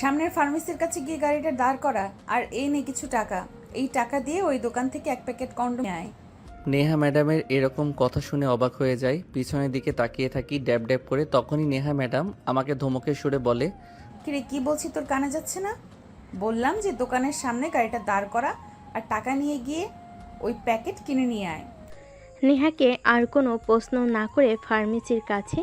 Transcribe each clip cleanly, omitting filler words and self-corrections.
সামনের ফার্মেসির কাছে গিয়ে গাড়িটা দাঁড় করা, আর এই নে কিছু টাকা। এই টাকা দিয়ে ওই দোকান থেকে এক প্যাকেট কন্ডোম নিয়ে আয়। নেহা ম্যাডামের এরকম কথা শুনে অবাক হয়ে যায়। পিছনের দিকে তাকিয়ে থাকি ড্যাব ড্যাব করে। তখনই নেহা ম্যাডাম আমাকে ধমকের সুরে বলে, কিরে, কি বলছি তোর কানে যাচ্ছে না? বললাম যে দোকানের সামনে গাড়িটা দাঁড় করা, আর টাকা নিয়ে গিয়ে ওই প্যাকেট কিনে নিয়ে আয়। নেহাকে আর কোনো প্রশ্ন না করে ফার্মেসির কাছে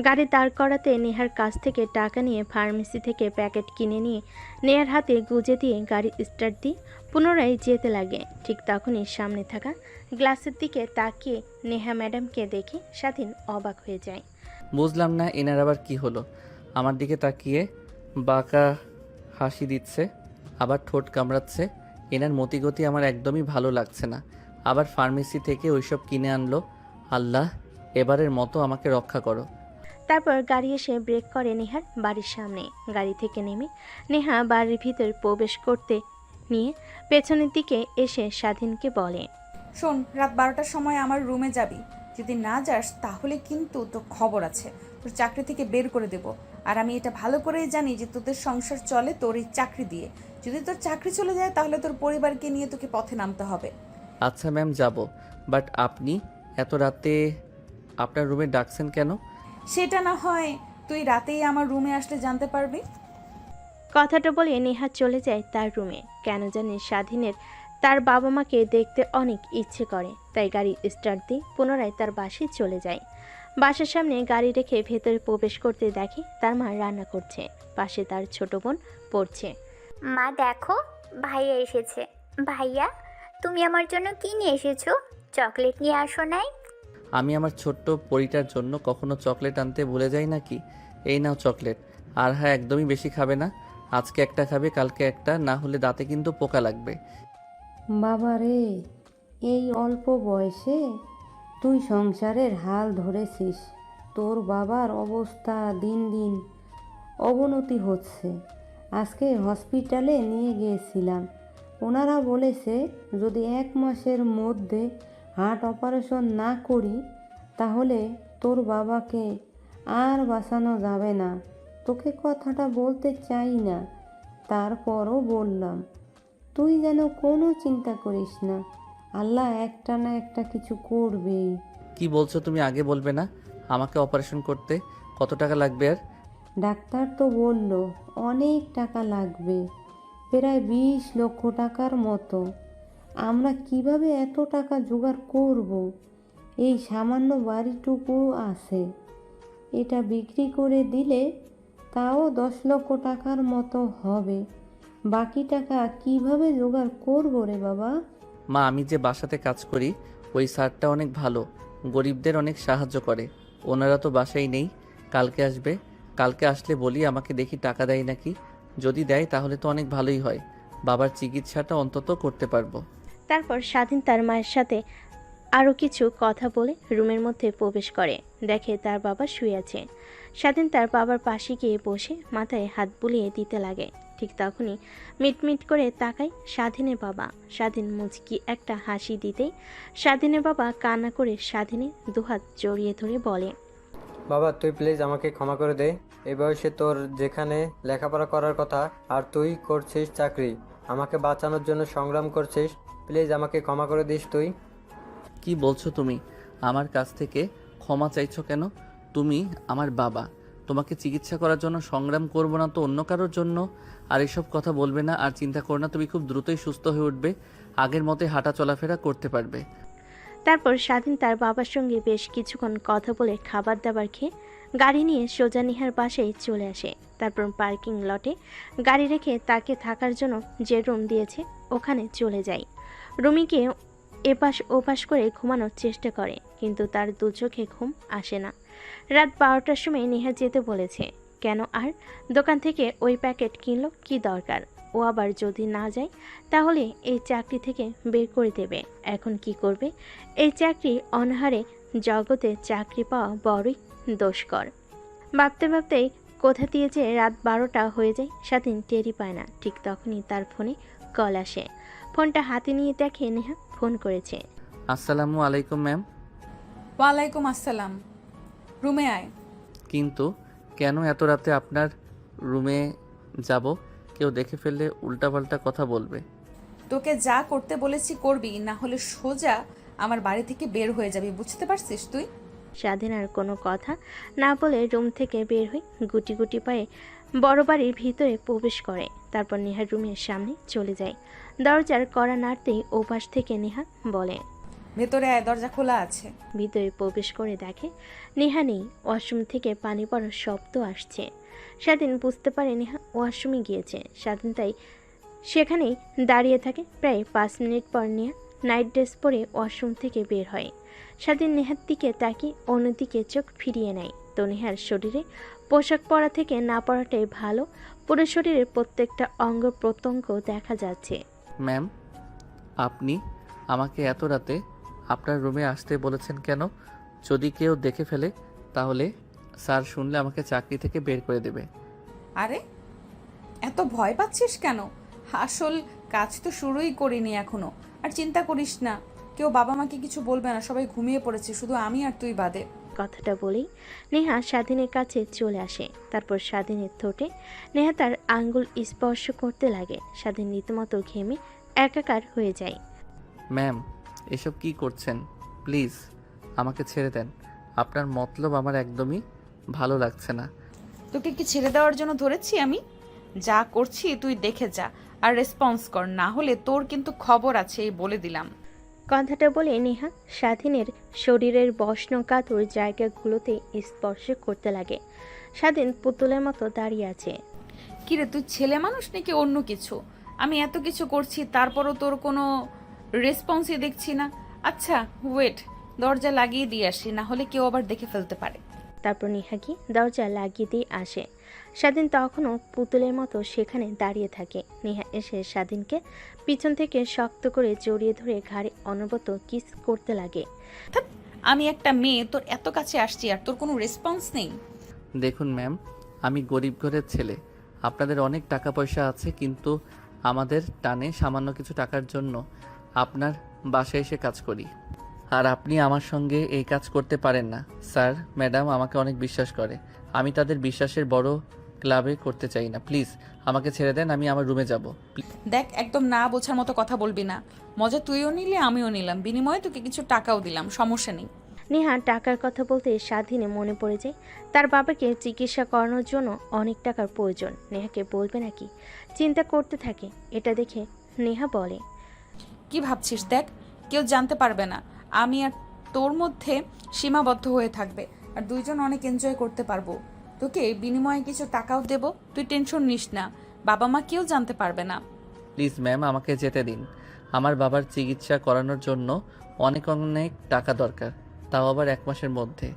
গাড়ি দাঁড় করাতে নেহার কাছ থেকে টাকা নিয়ে ফার্মেসি থেকে প্যাকেট কিনে নিয়ে নেহার হাতে গুজে দিয়ে গাড়ি স্টার্ট দিয়ে পুনরায় যেতে লাগে। ঠিক তখনই সামনে থাকা গ্লাসের দিকে তাকিয়ে নেহা ম্যাডামকে দেখে স্বাধীন অবাক হয়ে যায়। বুঝলাম না এনার আবার কি হলো। আমার দিকে তাকিয়ে বাঁকা হাসি দিচ্ছে, আবার ঠোঁট কামড়াচ্ছে। এনার মতিগতি আমার একদমই ভালো লাগছে না। আবার ফার্মেসি থেকে ওইসব কিনে আনলো। আল্লাহ, এবারের মতো আমাকে রক্ষা করো। তারপর গাড়ি এসে ব্রেক করে নেহার বাড়ির সামনে। গাড়ি থেকে নেমে নেহা বাড়ির ভিতর প্রবেশ করতে নিয়ে পেছনের দিকে এসে স্বাধীনকে বলে, শোন, রাত 12টার সময় আমার রুমে যাবি। যদি না যাস তাহলে কিন্তু তোর খবর আছে, তোর চাকরি থেকে বের করে দেব। আর আমি এটা ভালো করেই জানি যে তোদের সংসার চলে তোর এই চাকরি দিয়ে। যদি তোর চাকরি চলে যায় তাহলে তোর পরিবারকে নিয়ে তোকে পথে নামতে হবে। আচ্ছা ম্যাম, যাব। বাট আপনি এত রাতে আপনার রুমে ডাকছেন কেন? সেটা না হয় তুই রাতেই আমার রুমে আসলে জানতে পারবি। কথাটা বলে নেহা চলে যায় তার রুমে। কেন জানি স্বাধীনের তার বাবা মাকে দেখতে অনেক ইচ্ছে করে, তাই গাড়ি স্টার্ট দিয়ে পুনরায় তার বাসায় চলে যায়। বাসার সামনে গাড়ি রেখে ভেতরে প্রবেশ করতে দেখে তার মা রান্না করছে, পাশে তার ছোট বোন পড়ছে। মা দেখো, ভাইয়া এসেছে। ভাইয়া, তুমি আমার জন্য কি নিয়ে এসেছো? চকলেট নিয়ে আসো নাই? আমি আমার ছোট্ট পরিটার জন্য কখনো চকলেট আনতে ভুলে যাই নাকি? এই নাও চকলেট। আর হ্যাঁ, একদমই বেশি খাবে না। আজকে একটা খাবে, কালকে একটা, না হলে দাঁতে কিন্তু পোকা লাগবে। বাবা রে, এই অল্প বয়সে তুই সংসারের হাল ধরেছিস। তোর বাবার অবস্থা দিন দিন অবনতি হচ্ছে। আজকে হসপিটালে নিয়ে গিয়েছিলাম। ওনারা বলেছে যদি 1 মাসের মধ্যে হার্ট অপারেশন না করি তাহলে তোর বাবাকে আর বাঁচানো যাবে না। তোকে কথাটা বলতে চাই না, তারপরও বললাম। তুই যেন কোনো চিন্তা করিস না, আল্লাহ একটা না একটা কিছু করবেই। কি বলছো তুমি? আগে বলবে না? আমাকে অপারেশন করতে কত টাকা লাগবে? আর ডাক্তার তো বলল অনেক টাকা লাগবে, প্রায় 20 লক্ষ টাকার মতো। আমরা কিভাবে এত টাকা জোগাড় করব? এই সামান্য বাড়িটুকু আছে, এটা বিক্রি করে দিলে তাও 10 লক্ষ টাকার মতো হবে। বাকি টাকা কিভাবে জোগাড় করব রে বাবা? মা, আমি যে বাসাতে কাজ করি ওই স্যারটা অনেক ভালো, গরিবদের অনেক সাহায্য করে। ওনারা তো বাসায় নেই, কালকে আসবে। কালকে আসলে বলি আমাকে দেখি টাকা দেয় নাকি। যদি দেয় তাহলে তো অনেক ভালোই হয়, বাবার চিকিৎসাটা অন্তত করতে পারবো। তারপর স্বাধীন তার মায়ের সাথে আরও কিছু কথা বলে রুমের মধ্যে প্রবেশ করে। দেখে তার বাবা শুয়ে আছে। স্বাধীন তার বাবার পাশে গিয়ে বসে মাথায় হাত বুলিয়ে দিতে লাগে। ঠিক তখনই মিটমিট করে তাকায় স্বাধীনের বাবা। স্বাধীন মুচকি একটা হাসি দিতেই স্বাধীনের বাবা কান্না করে স্বাধীনের দুহাত জড়িয়ে ধরে বলে, বাবা, তুই প্লিজ আমাকে ক্ষমা করে দে। এই বয়সে তোর যেখানে লেখাপড়া করার কথা আর তুই করছিস চাকরি, আমাকে বাঁচানোর জন্য সংগ্রাম করছিস। প্লিজ আমাকে ক্ষমা করে দিস তুই। কি বলছো তুমি? আমার কাছ থেকে ক্ষমা চাইছো কেন? তুমি আমার বাবা, তোমাকে চিকিৎসা করার জন্য সংগ্রাম করব না তো অন্য কারোর জন্য? আর এসব কথা বলবে না। আর চিন্তা করো না, তুমি খুব দ্রুতই সুস্থ হয়ে উঠবে, আগের মতোই হাঁটা চলাফেরা করতে পারবে। তারপর স্বাধীন তার বাবার সঙ্গে বেশ কিছুক্ষণ কথা বলে খাবার দাবার খেয়ে গাড়ি নিয়ে সোজা নিহার বাসায় চলে আসে। তারপর পার্কিং লটে গাড়ি রেখে তাকে থাকার জন্য যে রুম দিয়েছে ওখানে চলে যায়। রুমিকে এপাশ ওপাশ করে ঘুমানোর চেষ্টা করে, কিন্তু তার দু চোখে ঘুম আসে না। রাত 12টার সময় নেহা যেতে বলেছে। কেন? আর দোকান থেকে ওই প্যাকেট কিনলো কি দরকার? ও আবার যদি না যায় তাহলে এই চাকরি থেকে বের করে দেবে। এখন কি করবে? এই চাকরি অনাহারে জগতে চাকরি পাওয়া বড়ই দুষ্কর। ভাবতে ভাবতেই কোথা দিয়ে যে রাত 12টা হয়ে যায় স্বাধীন টেরই পায় না। ঠিক তখনই তার ফোনে কল আসে। ফোনটা হাতে নিয়ে দেখে নেহা ফোন করেছে। আসসালামু আলাইকুম ম্যাম। ওয়ালাইকুম আসসালাম। রুমে আয়। কিন্তু কেন এত রাতে আপনার রুমে যাব, কেউ দেখে ফেললে উল্টাপাল্টা কথা বলবে। তোকে যা করতে বলেছি করবি, না হলে সোজা আমার বাড়ি থেকে বের হয়ে যাবি, বুঝতে পারছিস তুই? স্বাধীন আর কোনো কথা না বলে রুম থেকে বের হয়ে গুটি গুটি পায়ে বড় বাড়ির ভিতরে প্রবেশ করে। তারপর নেহার রুমের সামনে চলে যায়। দরজার কড়া নাড়তেই ওপাশ থেকে নেহা বলে, ভেতরে আয়, দরজা খোলা আছে। ভিতরে প্রবেশ করে দেখে নেহা নেই। ওয়াশরুম থেকে পানি পড়ার শব্দ আসছে। স্বাধীন বুঝতে পারে নেহা ওয়াশরুমে গিয়েছে। স্বাধীন তাই সেখানেই দাঁড়িয়ে থাকে। প্রায় 5 মিনিট পর নেহা নাইট ড্রেস পরে ওয়াশরুম থেকে বের হয়। স্বাধীন নেহার দিকে তাকিয়ে অন্যদিকে চোখ ফিরিয়ে নেয়। তো নেহার শরীরে পোশাক পরা থেকে না পরাটাই ভালো। পুরো শরীরের প্রত্যেকটা অঙ্গ প্রত্যঙ্গ দেখা যাচ্ছে। ম্যাম, আপনি আমাকে এত রাতে আপনার রুমে আসতে বলেছেন কেন? যদি কেউ দেখে ফেলে তাহলে স্যার শুনলে আমাকে চাকরি থেকে বের করে দেবে। আরে এত ভয় পাচ্ছিস কেন? আসল কাজ তো শুরুই করিনি এখনো। আর চিন্তা করিস না, কেউ বাবা মাকে কিছু বলবে না, সবাই ঘুমিয়ে পড়েছে, শুধু আমি আর তুই বাদে। কথাটা বলেই নেহা স্বাধীনের কাছে চলে আসে। তারপর স্বাধীনের ঠোঁটে নেহা তার আঙ্গুল স্পর্শ করতে লাগে। স্বাধীন রীতিমতো ঘেমে একাকার হয়ে যায়। ম্যাম, এসব কি করছেন? প্লিজ আমাকে ছেড়ে দেন। আপনার মতলব আমার একদমই ভালো লাগছে না। তোকে কি ছেড়ে দেওয়ার জন্য ধরেছি আমি? যা করছি তুই দেখে যা আর রেসপন্স কর, না হলে তোর কিন্তু খবর আছে, এই বলে দিলাম। কথাটা বলে নেহা স্বাধীনের শরীরের বস্নকাতর জায়গাগুলোতে স্পর্শ করতে লাগে। স্বাধীন পুতুলের মতো দাঁড়িয়ে আছে। কিরে তুই ছেলে মানুষ নাকি অন্য কিছু? আমি এত কিছু করছি তারপরও তোর কোনো রেসপন্সই দেখছি না। আচ্ছা ওয়েট, দরজা লাগিয়ে দিয়ে আসি, না হলে কেউ আবার দেখে ফেলতে পারে। তারপর নেহা কি দরজা লাগিয়ে দিয়ে আসে। স্বাধীন তখনও পুতুলের মতো সেখানে দাঁড়িয়ে থাকে। নেহা এসে স্বাধীনকে পিছন থেকে শক্ত করে জড়িয়ে ধরে ঘাড়ে অনবরত কিস করতে লাগে। ধ্যাৎ, আমি একটা মেয়ে, তোর এত কাছে আসছি আর তোর কোনো রেসপন্স নেই। দেখুন ম্যাম, আমি গরিব ঘরের ছেলে। আপনাদের অনেক টাকা পয়সা আছে, কিন্তু আমাদের টানে সামান্য কিছু টাকার জন্য আপনার বাসায় এসে কাজ করি। আর আপনি আমার সঙ্গে এই কাজ করতে পারেন না। স্যার ম্যাডাম আমাকে অনেক বিশ্বাস করে, আমি তাদের বিশ্বাসের বড় ক্লাবে করতে চাই না। প্লিজ আমাকে ছেড়ে দেন, আমি আমার রুমে যাব। দেখ, একদম না বোঝার মতো কথা বলবি না। মজা তুইও নিলি, আমিও নিলাম, বিনিময়ে তোকে কিছু টাকাও দিলাম, সমস্যা নেই। নেহা টাকার কথা বলতে স্বাধীনে মনে পড়ে যায় তার বাবাকে চিকিৎসা করানোর জন্য অনেক টাকার প্রয়োজন। নেহাকে বলবে নাকি চিন্তা করতে থাকে। এটা দেখে নেহা বলে, কি ভাবছিস? দেখ, কেউ জানতে পারবে না, আমি আর তোর মধ্যে সীমাবদ্ধ হয়ে থাকবে, আর দুইজন অনেক এনজয় করতে পারবো। তোকে বিনিময়ে কিছু টাকাও দেব, তুই টেনশন নিস না, বাবা মা কেউ জানতে পারবে না। প্লিজ ম্যাম, আমাকে যেতে দিন। আমার বাবার চিকিৎসা করানোর জন্য অনেক অনেক টাকা দরকার, তাও আবার 1 মাসের মধ্যে।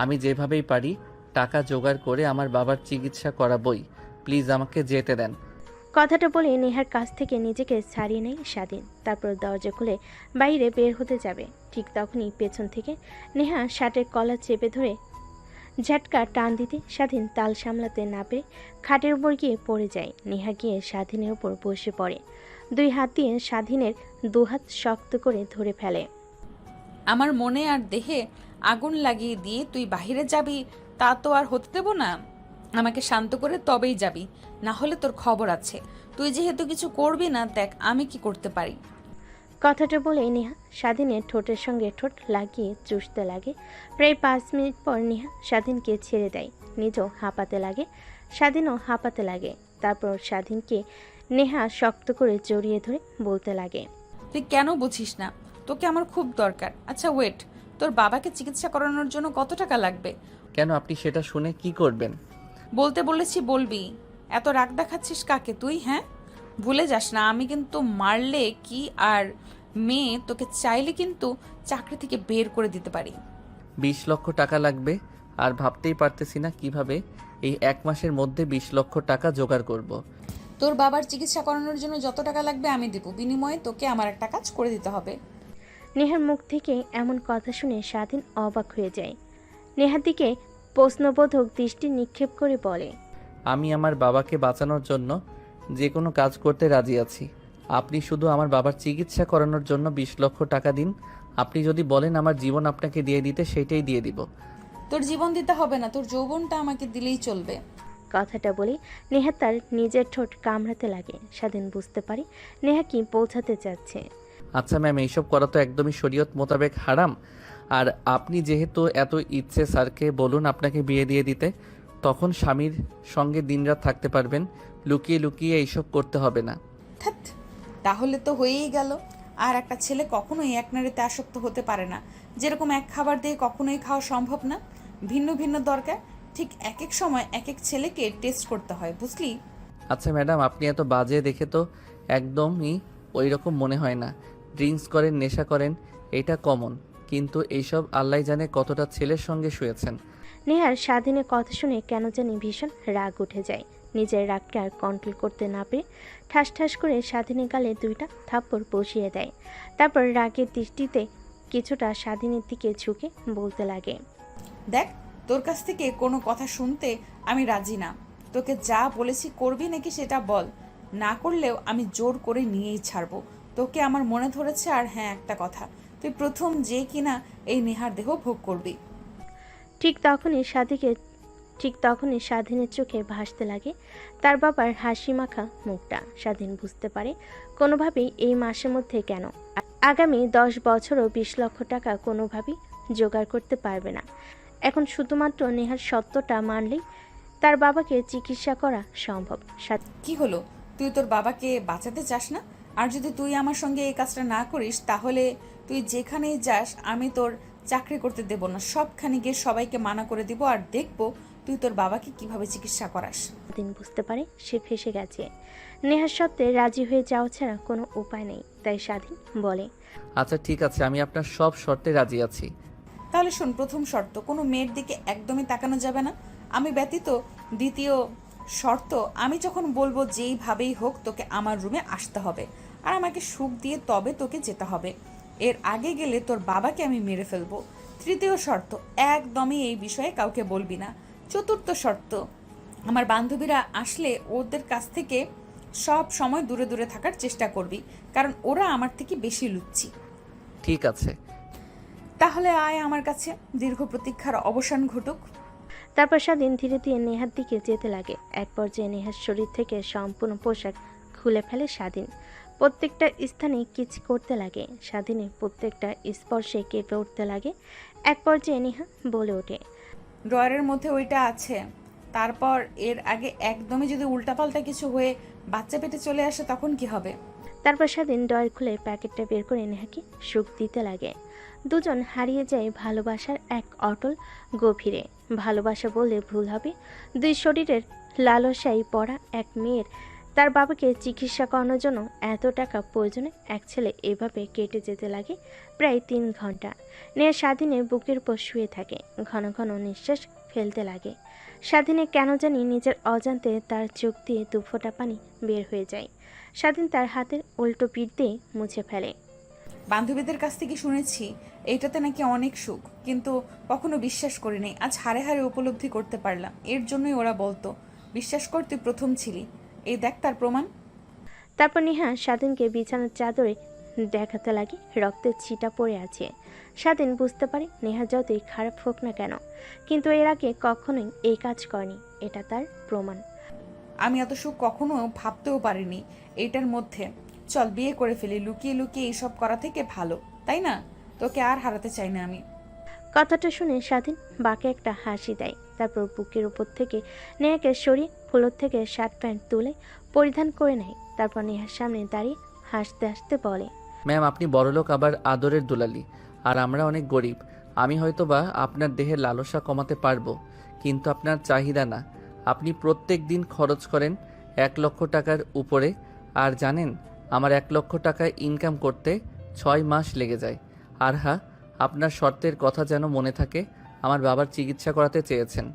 আমি যেভাবেই পারি টাকা জোগাড় করে আমার বাবার চিকিৎসা করাবই। প্লিজ আমাকে যেতে দেন। কথাটা বলে নেহার কাছ থেকে নিজেকে ছাড়িয়ে নেয় স্বাধীন। তারপর দরজা খুলে বাইরে বের হতে যাবে। ঠিক তখনই পেছন থেকে নেহা শার্টের কলার চেপে ধরে ঝাটকা টান দিতে স্বাধীন তাল সামলাতে না পেরে খাটের উপর গিয়ে পড়ে যায়। নেহা গিয়ে স্বাধীনের উপর বসে পড়ে। 2 হাত দিয়ে স্বাধীনের 2 হাত শক্ত করে ধরে ফেলে। আমার মনে আর দেহে আগুন লাগিয়ে দিয়ে তুই বাহিরে যাবি, তা তো আর হতে দেব না। আমাকে শান্ত করে তবেই যাবি, না হলে তোর খবর আছে। তুই যেহেতু কিছু করবি না, দেখ আমি কি করতে পারি। কথাটা বলে নেহা স্বাধীনের ঠোঁটের সঙ্গে ঠোঁট লাগিয়ে চুষতে লাগে। প্রায় 5 মিনিট পর নেহা স্বাধীনকে ছেড়ে দেয়। নিজেও হাঁপাতে লাগে, স্বাধীনও হাঁপাতে লাগে। তারপর স্বাধীনকে নেহা শক্ত করে জড়িয়ে ধরে বলতে লাগে, তুই কেন বুঝিস না? তোকে আমার খুব দরকার। আচ্ছা ওয়েট, তোর বাবাকে চিকিৎসা করানোর জন্য কত টাকা লাগবে? কেন, আপনি সেটা শুনে কি করবেন? বলতে বলেছি বলবি। এত রাগ দেখাচ্ছিস কাকে তুই? হ্যাঁ, ভুলে যাস না, আমি কিন্তু মারলে কি আর মেয়ে, তোকে চাইলে কিন্তু চাকরি থেকে বের করে দিতে পারি। 20 লক্ষ টাকা লাগবে, আর ভাবতেই পারতেছি না কিভাবে এই 1 মাসের মধ্যে 20 লক্ষ টাকা জোগাড় করব। তোর বাবার চিকিৎসা করানোর জন্য যত টাকা লাগবে আমি দেবো, বিনিময়ে তোকে আমার একটা কাজ করে দিতে হবে। নেহার মুখ থেকে এমন কথা শুনে স্বাধীন অবাক হয়ে যায়। নেহার দিকে প্রশ্নবোধক দৃষ্টি নিক্ষেপ করে বলে, আমি আমার বাবাকে বাঁচানোর জন্য যে কোনো কাজ করতে রাজি আছি। আপনি শুধু আমার বাবার চিকিৎসা করানোর জন্য 20 লক্ষ টাকা দিন। আপনি যদি বলেন আমার জীবন আপনাকে দিয়ে দিতে, সেইটাই দিয়ে দিব। তোর জীবন দিতে হবে না, তোর যৌবনটা আমাকে দিলেই চলবে। কথাটা বলে নেহা তার নিজের ঠোঁট কামড়াতে লাগে। স্বাধীন বুঝতে পারে নেহা কি বোঝাতে চাচ্ছে। আচ্ছা ম্যাম, এইসব করা তো একদমই শরীয়ত মোতাবেক হারাম। আর আপনি যেহেতু এত ইচ্ছে, স্যারকে বলুন আপনাকে বিয়ে দিয়ে দিতে, তখন স্বামীর সঙ্গে দিনরাত থাকতে পারবেন। লুকিয়ে লুকিয়ে এইসব করতে হবে না। ধ্যাৎ, তাহলে তো হয়েই গেল। আর একটা ছেলে কখনোই এক নারীতে আসক্ত হতে পারে না। যেরকম এক খাবার দিয়ে কখনোই খাওয়া সম্ভব না, ভিন্ন ভিন্ন দরকার। ঠিক এক এক সময় এক এক ছেলেকে টেস্ট করতে হয়, বুঝলি? আচ্ছা ম্যাডাম, আপনি এত বাজে দেখে তো একদমই ওই রকম মনে হয় না। ড্রিঙ্কস করেন, নেশা করেন, এটা কমন, কিন্তু এইসব আল্লাহ জানে কতটা ছেলের সঙ্গে শুয়েছেন। নেহার স্বাধীনের কথা শুনে কেন জানি ভীষণ রাগ উঠে যায়। নিজের রাগকে আর কন্ট্রোল করতে না পেরে ঠাস ঠাস করে স্বাধীনের গালে 2টা থাপ্পড় বসিয়ে দেয়। তারপর রাগের দৃষ্টিতে কিছুটা স্বাধীনের দিকে ঝুঁকে বলতে লাগে, দেখ, তোর কাছ থেকে কোনো কথা শুনতে আমি রাজি না। তোকে যা বলেছি করবি নাকি সেটা বল। না করলেও আমি জোর করে নিয়েই ছাড়বো। তোকে আমার মনে ধরেছে। আর হ্যাঁ, একটা কথা, তুই প্রথম যে কিনা এই নেহার দেহ ভোগ করবি। ঠিক তখনই স্বাধীনের চোখে ভাসতে লাগে তার বাবার হাসি মাখা মুখটা। স্বাধীন বুঝতে পারে কোনোভাবেই এই মাসের মধ্যে কেন আগামী 10 বছরও 20 লক্ষ টাকা কোনোভাবেই জোগাড় করতে পারবে না। এখন শুধুমাত্র নেহার সত্যটা মানলেই তার বাবাকে চিকিৎসা করা সম্ভব। কি হলো, তুই তোর বাবাকে বাঁচাতে চাস না? আর যদি তুই আমার সঙ্গে এই কাজটা না করিস, তাহলে তুই যেখানেই যাস আমি তোর চাকরি করতে দেব না। সবখানে গিয়ে সবাইকে মানা করে দিব, আর দেখব তুই তোর বাবাকে কিভাবে চিকিৎসা করাস। স্বাধীন বুঝতে পারে সে ফেঁসে গেছে। নেহার সত্ত্বে রাজি হয়ে যাওয়া ছাড়া কোনো উপায় নেই। তাই স্বাধীন বলে, আচ্ছা ঠিক আছে, আমি আপনার সব শর্তে রাজি আছি। তাহলে শোন, প্রথম শর্ত, কোনো মেয়ের দিকে একদমই তাকানো যাবে না আমি ব্যতীত। দ্বিতীয় শর্ত, আমি যখন বলবো যেইভাবেই হোক তোকে আমার রুমে আসতে হবে, আর আমাকে সুখ দিয়ে তবে তোকে যেতে হবে। এর আগে গেলে তোর বাবাকে আমি মেরে ফেলবো। তৃতীয় শর্ত, একদমই এই বিষয়ে কাউকে বলবি না। চতুর্থ শর্ত, আমার বান্ধবীরা আসলে ওদের কাছ থেকে সব সময় দূরে দূরে থাকার চেষ্টা করবি, কারণ ওরা আমার থেকে বেশি লুচ্ছি। ঠিক আছে। তাহলে আয় আমার কাছে, দীর্ঘ প্রতীক্ষার অবসান ঘটুক। তারপর স্বাধীন ধীরে ধীরে নেহার দিকে যেতে লাগে। এক পর্যায়ে নেহার শরীর থেকে সম্পূর্ণ পোশাক খুলে ফেলে স্বাধীন। প্রত্যেকটা স্থানে কিচ করতে লাগে। স্বাধীনের প্রত্যেকটা স্পর্শে কেঁপে উঠতে লাগে। এক পর্যায়ে নেহা বলে ওঠে, ড্রয়ারের মধ্যে ওইটা আছে। তারপর এর আগে একদমই যদি উল্টাপাল্টা কিছু হয়ে বাচ্চা পেটে চলে আসে তখন কি হবে? তারপর স্বাধীন ড্রয়ার খুলে প্যাকেটটা বের করে নেহাকে সুখ দিতে লাগে। দুজন হারিয়ে যায় ভালোবাসার এক অটল গভীরে। ভালোবাসা বললে ভুল হবে। দুই শরীরের লালসায় পড়া এক মেয়ের তার বাবাকে চিকিৎসা করানোর জন্য এত টাকা প্রয়োজনে এক ছেলে এভাবে কেটে যেতে লাগে প্রায় 3 ঘন্টা। নেহা স্বাধীনের বুকের উপর শুয়ে থাকে, ঘন ঘন নিঃশ্বাস ফেলতে লাগে। স্বাধীনে কেন জানি নিজের অজান্তে তার চোখ দিয়ে 2 ফোঁটা পানি বের হয়ে যায়। স্বাধীন তার হাতের উল্টো পিঠ দিয়ে মুছে ফেলে। বান্ধবীদের কাছ থেকে শুনেছি এইটাতে নাকি অনেক সুখ, কিন্তু কখনো বিশ্বাস করিনি। আজ হারে হারে উপলব্ধি করতে পারলাম। এর জন্যই ওরা বলতো, বিশ্বাস কর তুই প্রথম ছিলি। এই দেখ তার প্রমাণ। তারপর নেহা স্বাধীনকে বিছানার চাদরে দেখাতে লাগে রক্তের ছিটা পড়ে আছে। স্বাধীন বুঝতে পারে নেহা যতই খারাপ হোক না কেন, কিন্তু এর আগে কখনোই এই কাজ করেনি। এটা তার প্রমাণ। আমি এত সুখ কখনো ভাবতেও পারিনি এইটার মধ্যে। চল বিয়ে করে ফেলি, লুকিয়ে লুকিয়ে এইসব করা থেকে ভালো, তাই না? তোকে আর হারাতে চাই না আমি। কথাটা শুনে স্বাধীন বাঁকে একটা হাসি দেয়। তারপর বুকের উপর থেকে নেহাকে সরিয়ে ফ্লোর থেকে শার্ট প্যান্ট তুলে পরিধান করে নেয়। তারপর নেহার সামনে দাঁড়িয়ে হাসতে হাসতে বলে, ম্যাম, আপনি বড়লোক আবার আদরের দুলালি, আর আমরা অনেক গরিব। আমি হয়তোবা আপনার দেহের লালসা কমাতে পারবো, কিন্তু আপনার চাহিদা না। আপনি প্রত্যেক দিন খরচ করেন 1 লক্ষ টাকার উপরে, আর জানেন আমার 1 লক্ষ টাকা ইনকাম করতে 6 মাস লেগে যায়। আর হ্যাঁ, আপনার শর্তের কথা যেন মনে থাকে, আমার বাবার চিকিৎসা করাতে চেয়েছেন।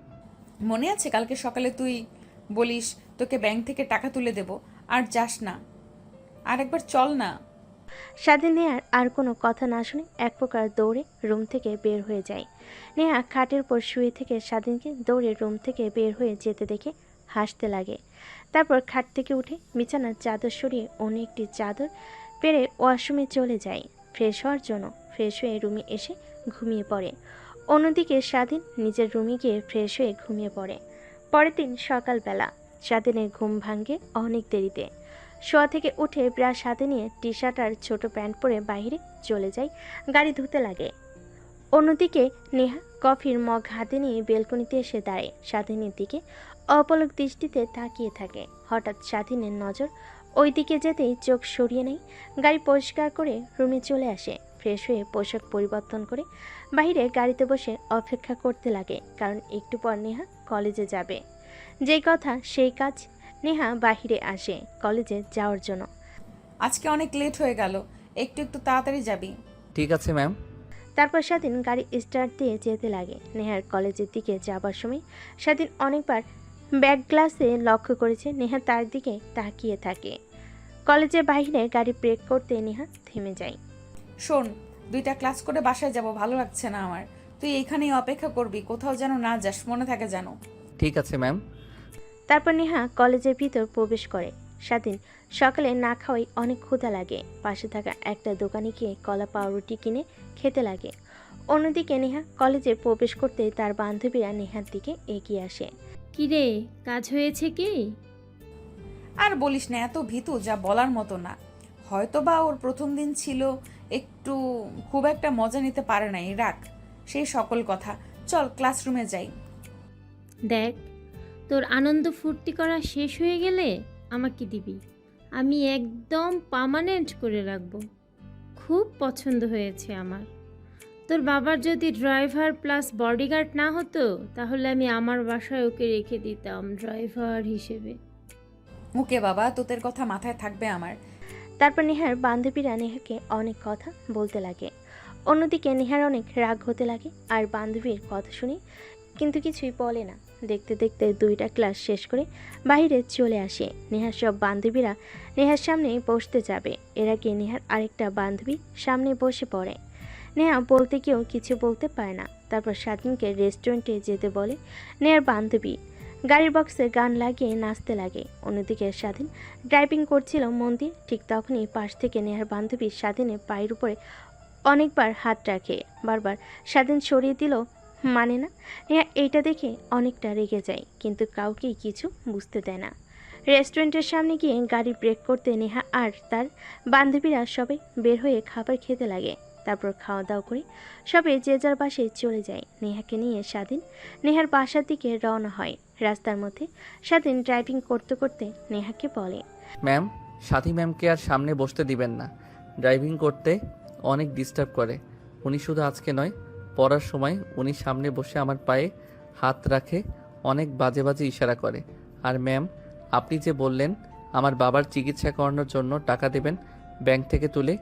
মনে আছে কালকে সকালে তুই বলিস তোকে ব্যাংক থেকে টাকা তুলে দেব, আর যাস না? আর একবার চল না। স্বাধীন নেহার আর কোনো কথা না শুনে এক প্রকার দৌড়ে রুম থেকে বের হয়ে যায়। নেহা খাটের উপর শুয়ে থেকে স্বাধীনকে দৌড়ে রুম থেকে বের হয়ে যেতে দেখে হাসতে লাগে। তারপর খাট থেকে উঠে বিছানার চাদর সরিয়ে অন্য একটি চাদর পেরে ওয়াশরুমে চলে যায় ফ্রেশ হওয়ার জন্য। ফ্রেশ হয়ে রুমে এসে ঘুমিয়ে পড়ে। অন্যদিকে স্বাধীন নিজের রুমে গিয়ে ফ্রেশ হয়ে ঘুমিয়ে পড়ে। পরের দিন সকালবেলা স্বাধীনের ঘুম ভাঙে অনেক দেরিতে। শোয়া থেকে উঠে ব্রাশ হাতে নিয়ে টি শার্ট আর ছোট প্যান্ট পরে বাইরে চলে যায়, গাড়ি ধুতে লাগে। অন্যদিকে নেহা কফির মগ হাতে নিয়ে বেলকনিতে এসে দাঁড়ায়, স্বাধীনের দিকে অপলক দৃষ্টিতে তাকিয়ে থাকে। হঠাৎ স্বাধীনের নজর ওই দিকে যেতেই চোখ সরিয়ে নেয়। গাড়ি পরিষ্কার করে রুমে চলে আসে, ফ্রেশ হয়ে পোশাক পরিবর্তন করে বাইরে গাড়িতে বসে অপেক্ষা করতে লাগে, কারণ একটু পর নেহা কলেজে যাবে। যেই কথা সেই কাজ, নেহা বাহিরে আসে কলেজে যাওয়ার জন্য। আজকে অনেক লেট হয়ে গেল, একটু একটু তাড়াতাড়ি যাবি। ঠিক আছে ম্যাম। তারপর স্বাধীন গাড়ি স্টার্ট দিয়ে যেতে লাগে। নেহার কলেজের দিকে যাবার সময় স্বাধীন অনেকবার ব্যাক গ্লাসে লক্ষ্য করেছে নেহা তার দিকে তাকিয়ে থাকে। কলেজের বাইরে গাড়ি ব্রেক করতে নেহা থেমে যায়। শোন, 2টা ক্লাস করে বাসায় যাব, ভালো লাগছে না আমার। তুই এখানেই অপেক্ষা করবি, কোথাও যেন না যাস, মনে থাকে যেন। ঠিক আছে ম্যাম। তারপর নেহা কলেজের ভিতর প্রবেশ করে। স্বাধীন সকালে না খাওয়াই অনেক ক্ষুধা লাগে, পাশে থাকা একটা দোকানে গিয়ে কলা পাউরুটি কিনে খেতে লাগে। অন্যদিকে নেহা কলেজে প্রবেশ করতে তার বান্ধবীরা নেহার দিকে এগিয়ে আসে। কিরে, কাজ হয়েছে কি? আর বলিস না, এত ভীতু যা বলার মতো না। হয়তো বা ওর প্রথম দিন ছিল, একটু খুব একটা মজা নিতে পারে নাই, রাখ সেই সকল কথা। চল ক্লাসরুমে যাই। দেখ, তোর আনন্দ ফুর্তি করা শেষ হয়ে গেলে আমাকে দিবি, আমি একদম পার্মানেন্ট করে রাখবো। খুব পছন্দ হয়েছে আমার। তোর বাবার যদি ড্রাইভার প্লাস বডিগার্ড না হতো, তাহলে আমি আমার বাসায় ওকে রেখে দিতাম ড্রাইভার হিসেবে। ওকে বাবা, তোদের কথা মাথায় থাকবে আমার। তারপর নেহার বান্ধবীরা নেহাকে অনেক কথা বলতে লাগে। অন্যদিকে নেহার অনেক রাগ হতে লাগে আর বান্ধবীর কথা শুনে কিন্তু কিছুই বলে না। দেখতে দেখতে 2টা ক্লাস শেষ করে বাইরে চলে আসে। নেহার সব বান্ধবীরা নেহার সামনে বসতে যাবে, এর আগে নেহার আরেকটা বান্ধবী সামনে বসে পড়ে। নেহা বলতে গিয়েও কিছু বলতে পারে না। তারপর স্বাধীনকে রেস্টুরেন্টে যেতে বলে নেহার বান্ধবী। গাড়ির বক্সে গান লাগিয়ে নাচতে লাগে। অন্যদিকে স্বাধীন ড্রাইভিং করছিল মন দিয়ে। ঠিক তখনই পাশ থেকে নেহার বান্ধবী স্বাধীনের পায়ের উপরে অনেকবার হাত রাখে। বারবার স্বাধীন সরিয়ে দিল মানে না। নেহা এইটা দেখে অনেকটা রেগে যায়, কিন্তু কাউকেই কিছু বুঝতে দেয় না। রেস্টুরেন্টের সামনে গিয়ে গাড়ি ব্রেক করতে নেহা আর তার বান্ধবীরা সবাই বের হয়ে খাবার খেতে লাগে। তারপর খাওয়া দাওয়া করে সবাই যে যার বাসায় চলে যায়। নেহাকে নিয়ে স্বাধীন নেহার বাসার দিকে রওনা হয়। রাস্তার মধ্যে স্বাধীন ড্রাইভিং করতে করতে নেহাকে বলে, ম্যাম, সাথী ম্যামকে আর সামনে বসতে দিবেন না। ড্রাইভিং করতে অনেক ডিস্টার্ব করে। উনি শুধু আজকে নয়, পড়ার সময় উনি সামনে বসে আমার পায়ে হাত রাখে, অনেক বাজে বাজে ইশারা করে। আর ম্যাম, আপনি যে বললেন আমার বাবার চিকিৎসা করানোর জন্য টাকা দেবেন ব্যাংক থেকে তুলে।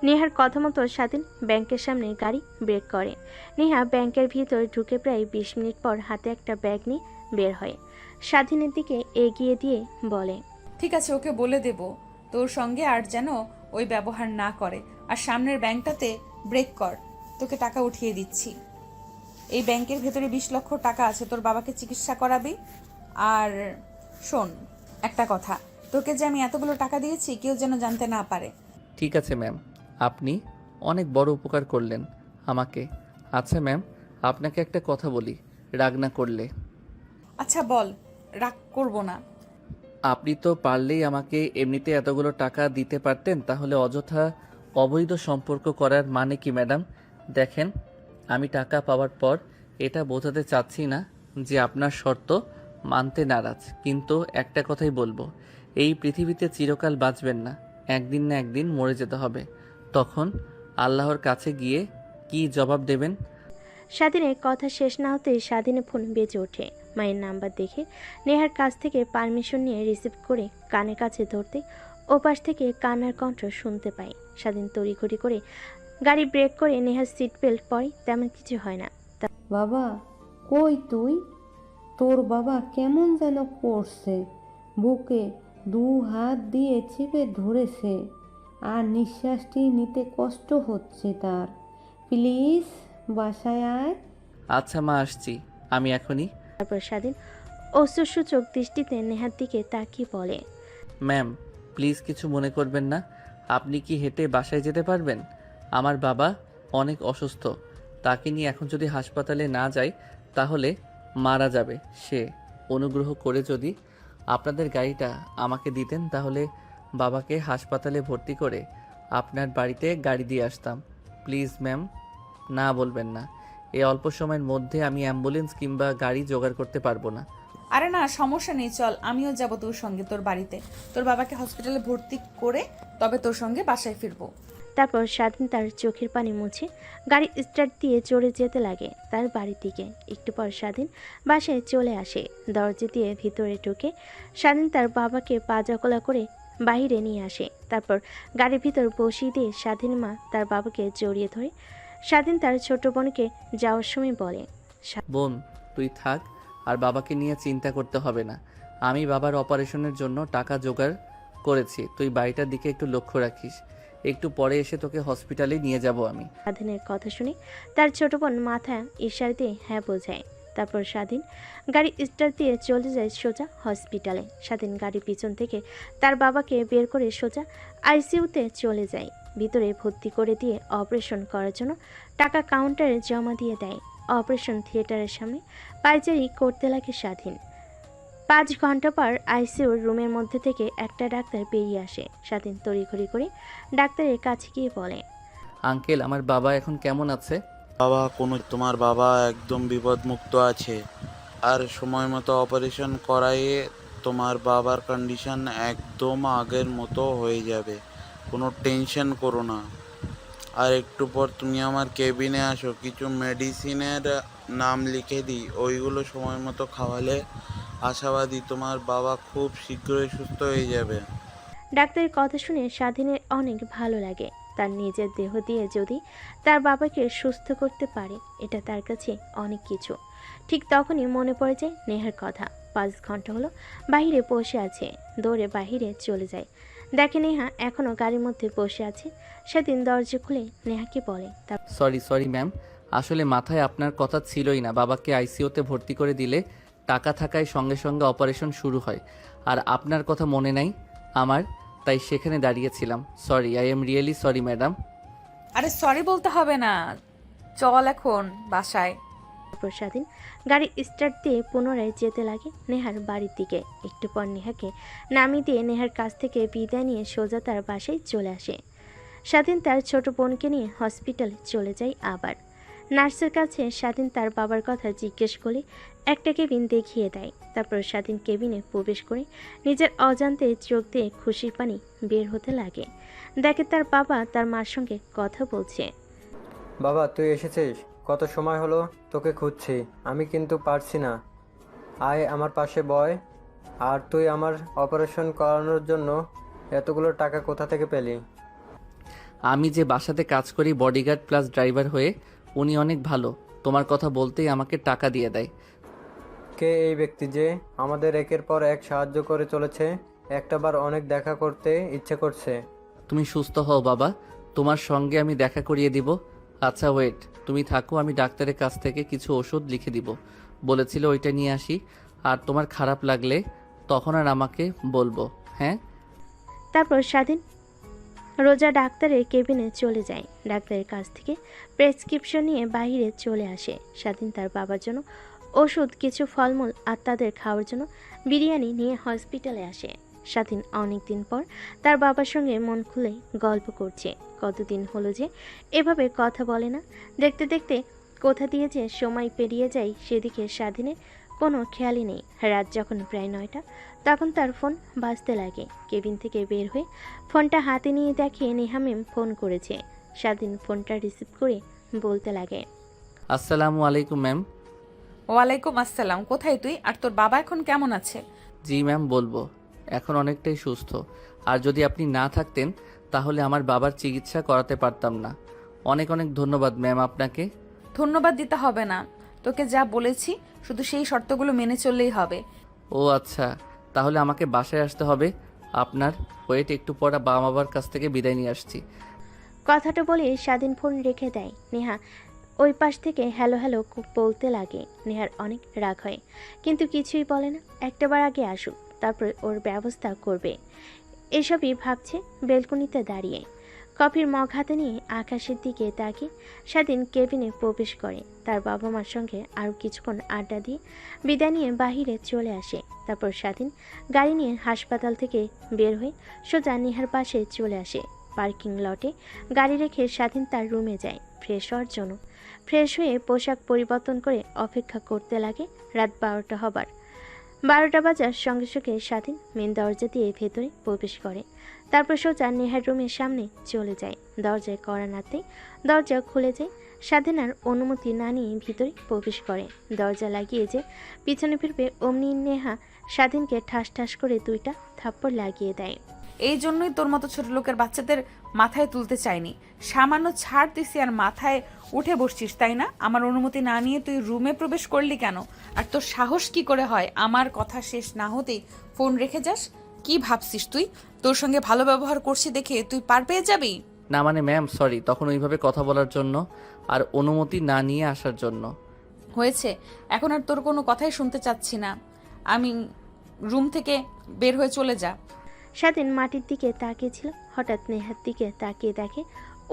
নেহার কথা মতো স্বাধীন ব্যাংকের সামনে গাড়ি ব্রেক করে। নেহা ব্যাংকের ভিতর ঢুকে প্রায় 20 মিনিট পর হাতে একটা ব্যাগ নিয়ে বের হয়। স্বাধীনের দিকে এগিয়ে দিয়ে বলে, ঠিক আছে, ওকে বলে দেব তোর সঙ্গে আর যেন ওই ব্যবহার না করে। আর সামনের ব্যাংকটাতে ব্রেক কর, তোকে টাকা উঠিয়ে দিচ্ছি। এই ব্যাংকের ভেতরে 20 লক্ষ টাকা আছে, তোর বাবাকে চিকিৎসা করাবি। আর শোন একটা কথা, তোকে যে আমি এতগুলো টাকা দিয়েছি কেউ যেন জানতে না পারে। ঠিক আছে ম্যাম, আপনি অনেক বড় উপকার করলেন আমাকে। আচ্ছা ম্যাম, আপনাকে একটা কথা বলি, রাগ না করলে। আচ্ছা বল, রাগ করবো না। আপনি তো পারলেই আমাকে এমনিতে এতগুলো টাকা দিতে পারতেন, তাহলে অযথা অবৈধ সম্পর্ক করার মানে কি ম্যাডাম? দেখেন, আমি টাকা পাওয়ার পর এটা বোঝাতে চাচ্ছি না যে আপনার শর্ত মানতে নারাজ, কিন্তু একটা কথাই বলবো, এই পৃথিবীতে চিরকাল বাঁচবেন না, একদিন না একদিন মরে যেতে হবে। তখন আল্লাহর কাছে গিয়ে কি জবাব দেবেন? স্বাধীনের কথা শেষ না হতেই স্বাধীনের ফোন বেজে ওঠে। মায়ের নাম্বার দেখে নেহার কাছ থেকে পারমিশন নিয়ে রিসিভ করে কানের কাছে ধরতে ওপাশ থেকে কান্নার কণ্ঠ শুনতে পাই। স্বাধীন তড়িঘড়ি করে গাড়ি ব্রেক করে নেহার সিট বেল্ট পরে, তেমন কিছু হয় না। বাবা, কই তুই? তোর বাবা কেমন যেন করছে, বুকে 2 হাত দিয়ে চেপে ধরেছে আর নিঃশ্বাসটি নিতে কষ্ট হচ্ছে তার। প্লিজ বাসায় আয়। আচ্ছা মা, আসছি আমি এখনই। তারপর স্বাধীন অশ্রুসূচক দৃষ্টিতে নেহার দিকে তাকিয়ে বলে, ম্যাম, প্লিজ কিছু মনে করবেন না। আপনি কি হেঁটে বাসায় যেতে পারবেন? আমার বাবা অনেক অসুস্থ, তাকে নিয়ে এখন যদি হাসপাতালে না যাই তাহলে মারা যাবে সে। অনুগ্রহ করে যদি আপনাদের গাড়িটা আমাকে দিতেন তাহলে বাবাকে হাসপাতালে ভর্তি করে আপনার বাড়িতে গাড়ি দিয়ে আসতাম। প্লিজ ম্যাম, না বলবেন না। এই অল্প সময়ের মধ্যে আমি অ্যাম্বুলেন্স কিংবা গাড়ি জোগাড় করতে পারবো না। আরে না, সমস্যা নেই, চল আমিও যাব তোর সঙ্গে তোর বাড়িতে। তোর বাবাকে হসপিটালে ভর্তি করে তবে তোর সঙ্গে বাসায় ফিরবো। তারপর স্বাধীন তার চোখের পানি মুছে গাড়ি স্টার্ট দিয়ে চড়ে যেতে লাগে তার বাড়ির দিকে। একটু পর স্বাধীন বাসায় চলে আসে। দরজা দিয়ে ভিতরে ঢুকে স্বাধীন তার বাবাকে পা জকলা করে বাইরে নিয়ে আসে। তারপর গাড়ির ভিতর বসিয়ে দিয়ে স্বাধীন মা তার বাবাকে জড়িয়ে ধরে স্বাধীন তার ছোট বোনকে যাওয়ার সময় বলে, বোন, তুই থাক, আর বাবাকে নিয়ে চিন্তা করতে হবে না। আমি বাবার অপারেশনের জন্য টাকা জোগাড় করেছি। তুই বাড়িটার দিকে একটু লক্ষ্য রাখিস। একটু পরে এসে তোকে হসপিটালে নিয়ে যাব আমি। স্বাধীনের কথা শুনে তার ছোট বোন মাথা ইশারা দিয়ে হ্যাঁ বোঝায়। তারপর স্বাধীন গাড়ি স্টার্ট দিয়ে চলে যায় সোজা হসপিটালে। স্বাধীন গাড়ির পিছন থেকে তার বাবাকে বের করে সোজা আইসিইউতে চলে যায়। ভিতরে ভর্তি করে দিয়ে অপারেশন করার জন্য টাকা কাউন্টারে জমা দিয়ে দেয়। অপারেশন থিয়েটারের সামনে পায়চারি করতে লাগে স্বাধীন। 5 ঘন্টা পর আইসিইউর রুমের মধ্যে থেকে একটা ডাক্তার বেরিয়ে আসে। স্বাধীন তড়িঘড়ি করে ডাক্তারের কাছে গিয়ে বলে, আঙ্কেল, আমার বাবা এখন কেমন আছে? তোমার বাবা একদম বিপদমুক্ত আছে, আর সময় মতো অপারেশন করাইয়ে তোমার বাবার কন্ডিশন একদম আগের মতো হয়ে যাবে। কোনো টেনশন করো না। আর একটু পর তুমি আমার কেবিনে আসো, কিছু মেডিসিনের নাম লিখে দিই, ওইগুলো সময় মতো খাওয়ালে আশাবাদী তোমার বাবা খুব শীঘ্রই সুস্থ হয়ে যাবে। ডাক্তারের কথা শুনে স্বাধীনের অনেক ভালো লাগে। তার নিজের দেহ দিয়ে যদি তার বাবাকে সুস্থ করতে পারে, এটা তার কাছে অনেক কিছু। ঠিক তখনই মনে পড়ে যায় নেহার কথা। 5 ঘন্টা হলো বাইরে বসে আছে। দৌড়ে বাইরে চলে যায়। দেখে নেহা এখনো গাড়ির মধ্যে বসে আছে। সেদিন দরজা খুলে নেহাকে বলে, সরি ম্যাম, আসলে মাথায় আপনার কথা ছিলই না। বাবাকে আইসিইউতে ভর্তি করে দিলে টাকা থাকায় সঙ্গে সঙ্গে অপারেশন শুরু হয়, আর আপনার কথা মনে নাই আমার, তাই সেখানে দাঁড়িয়েছিলাম। Sorry, I am really sorry madam. আরে সরি বলতে হবে না, চল এখন বাসায়। তারপর স্বাধীন গাড়ি স্টার্ট দিয়ে পুনরায় যেতে লাগে নেহার বাড়ির দিকে। একটু পর নেহাকে নামিয়ে দিয়ে নেহার কাছ থেকে বিদায় নিয়ে সোজা তার বাসায় চলে আসে। স্বাধীন তার ছোট বোনকে নিয়ে হসপিটালে চলে যায়। আবার নার্সের কাছে স্বাধীন তার বাবার কথা জিজ্ঞেস করে একটা কেবিন দেখিয়ে দেয়। তারপর স্বাধীন কেবিনে প্রবেশ করে নিজের অজান্তে চোখ দিয়ে খুশির পানি বের হতে লাগে। দেখে তার বাবা তার মার সঙ্গে কথা বলছে। বাবা, তুই এসেছিস? কত সময় হলো তোকে খুঁজছি। আমি কিন্তু পারছি না। আয় আমার পাশে বয়। আর তুই আমার অপারেশন করানোর জন্য এতগুলো টাকা কোথা থেকে পেলি? আমি যে বাসাতে কাজ করি বডিগার্ড প্লাস ড্রাইভার হয়ে, উনি অনেক ভালো। তোমার কথা বলতেই আমাকে টাকা দিয়ে দেয়। কে এই ব্যক্তি যে আমাদের একের পর এক সাহায্য করে চলেছে? একটাবার অনেক দেখা করতে ইচ্ছে করছে। তুমি সুস্থ হও বাবা, তোমার সঙ্গে আমি দেখা করিয়ে দিব। আচ্ছা ওয়েট, তুমি থাকো, আমি ডাক্তারের কাছ থেকে কিছু ওষুধ লিখে দিব বলেছিল, ওইটা নিয়ে আসি। আর তোমার খারাপ লাগলে তখন আর আমাকে বলবো, হ্যাঁ? তারপর স্বাধীন রোজা ডাক্তারের কেবিনে চলে যায়। ডাক্তারের কাছ থেকে প্রেসক্রিপশন নিয়ে বাইরে চলে আসে। স্বাধীন তার বাবার জন্য ওষুধ, কিছু ফলমূল আর তাদের খাওয়ার জন্য বিরিয়ানি নিয়ে হসপিটালে আসে। স্বাধীন অনেক দিন পর তার বাবার সঙ্গে মন খুলে গল্প করছে। কতদিন হলো যে এভাবে কথা বলে না। দেখতে দেখতে কোথা দিয়ে যে সময় পেরিয়ে যায় সেদিকে স্বাধীনের কোনো খেয়ালই নেই। রাত যখন প্রায় 9টা, তখন তার ফোন বাজতে লাগে। কেবিন থেকে বের হয়ে ফোনটা হাতে নিয়ে দেখে নেহা ম্যাম ফোন করেছে। স্বাধীন ফোনটা রিসিভ করে বলতে লাগে, আসসালামু আলাইকুম ম্যাম। ওয়ালাইকুম আসসালাম। কোথায় তুই? আর তোর বাবা এখন কেমন আছে? জি ম্যাম, বলবো। এখন অনেকটাই সুস্থ। আর যদি আপনি না থাকতেন তাহলে আমার বাবার চিকিৎসা করাতে পারতাম না। অনেক অনেক ধন্যবাদ ম্যাম আপনাকে। ধন্যবাদ দিতে হবে না, তোকে যা বলেছি শুধু সেই শর্তগুলো মেনে চললেই হবে। ও আচ্ছা, তাহলে আমাকে বাসায় আসতে হবে আপনার। ওয়েট, একটু পর বাবার কাছ থেকে বিদায় নিয়ে আসছি। কথাটা বলে স্বাধীন ফোন রেখে দেয়। নেহা ওই পাশ থেকে হ্যালো হ্যালো বলতে লাগে। নেহার অনেক রাগ হয়, কিন্তু কিছুই বলে না। একটাবার আগে আসুক, তারপর ওর ব্যবস্থা করবে। এসবই ভাবছে বেলকনিতে দাঁড়িয়ে। কফির মগ হাতে নিয়ে আকাশের দিকে তাকিয়ে স্বাধীন কেবিনে প্রবেশ করে। তার বাবা মার সঙ্গে আরও কিছুক্ষণ আড্ডা দিয়ে বিদায় নিয়ে বাহিরে চলে আসে। তারপর স্বাধীন গাড়ি নিয়ে হাসপাতাল থেকে বের হয়ে সোজা নেহার পাশে চলে আসে। পার্কিং লটে গাড়ি রেখে স্বাধীন তার রুমে যায় ফ্রেশ হওয়ার জন্য। ফ্রেশ হয়ে পোশাক পরিবর্তন করে অপেক্ষা করতে লাগে রাত 12টা হবার। 12টা বাজার সঙ্গে সঙ্গে স্বাধীন মেন দরজা দিয়ে ভেতরে প্রবেশ করে। তারপর সোজা নেহার রুমের সামনে চলে যায়। দরজায় কড়া নাড়তেই দরজা খুলে যায়। স্বাধীন আর অনুমতি না নিয়ে ভিতরে প্রবেশ করে। দরজা লাগিয়ে যে পিছনে ফিরবে অমনি নেহা স্বাধীনকে ঠাস ঠাস করে 2টা থাপ্পড় লাগিয়ে দেয়। এই জন্যই তোর মতো ছোট লোকের বাচ্চাদের মাথায় তুলতে চাইনি। সামান্য ছাড় দিছি আর মাথায় উঠে বসছিস, তাই না? আমার অনুমতি না নিয়ে তুই রুমে প্রবেশ করলি কেন? আর তোর সাহস কি করে হয় আমার কথা শেষ না হতেই ফোন রেখে যাস? কি ভাবছিস তুই তোর সঙ্গে ভালো ব্যবহার করছি দেখে তুই পার পেয়ে যাবি? না মানে ম্যাম সরি, তখন ওইভাবে কথা বলার জন্য আর অনুমতি না নিয়ে আসার জন্য। হয়েছে, এখন আর তোর কোনো কথাই শুনতে চাচ্ছি না। আমি রুম থেকে বের হয়ে চলে যা। স্বাধীন মাটির দিকে তাকিয়েছিল, হঠাৎ নেহার দিকে তাকিয়ে দেখে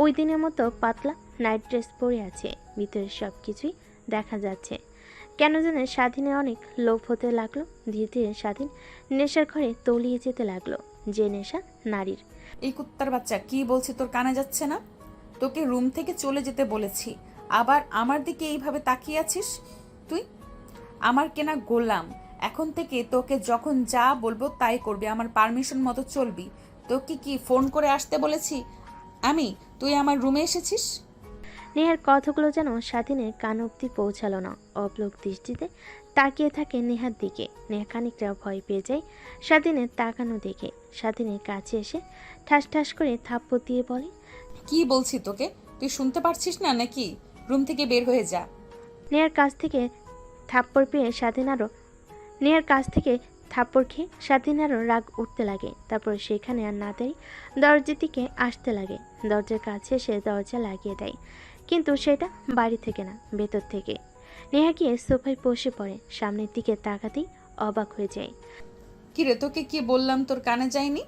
ওই দিনের মতো পাতলা নাইট ড্রেস পরে আছে। ভিতরে সব কিছুই দেখা যাচ্ছে। কেন যেন স্বাধীনের অনেক লোভ হতে লাগলো। ধীরে ধীরে স্বাধীন নেশার ঘরে তলিয়ে যেতে লাগলো, যে নেশা নারীর। এই কুত্তার বাচ্চা, কি বলছি তোর কানে যাচ্ছে না? তোকে রুম থেকে চলে যেতে বলেছি, আবার আমার দিকে এইভাবে তাকিয়ে আছিস? তুই আমার কেনা গোলাম, এখন থেকে তোকে যখন যা বলবো তাই করবি, আমার পারমিশন মতো চলবি। তোকে কি ফোন করে আসতে বলেছি আমি? তুই আমার রুমে এসেছিস? নেহার কথাগুলো যেন স্বাধীনের কান অব্দি পৌঁছালো না। অবলোক দৃষ্টিতে তাকিয়ে থাকে নেহার দিকে। নেহা খানিকটা ভয় পেয়ে যায় স্বাধীনের তাকানো দেখে। স্বাধীনের কাছে এসে ঠাস ঠাস করে থাপ্পড় দিয়ে বলে, কি বলছি তোকে, তুই শুনতে পারছিস না নাকি? রুম থেকে বের হয়ে যা। নেহার কাছ থেকে থাপ্পড় পেয়ে নেহার কাছ থেকে থাপ্পড় খেয়ে স্বাধীন আরও রাগ উঠতে লাগে। তারপর সেখানে আর না দাঁড়িয়ে দরজার দিকে আসতে লাগে। দরজার কাছে এসে দরজা লাগিয়ে দেয়, কিন্তু সেটা বাড়ি থেকে না, ভেতর থেকে। নেহা গিয়ে সোফায় বসে পড়ে। সামনের দিকে তাকাতেই অবাক হয়ে যায়। কিরে, তোকে কি বললাম তোর কানে যায়নি?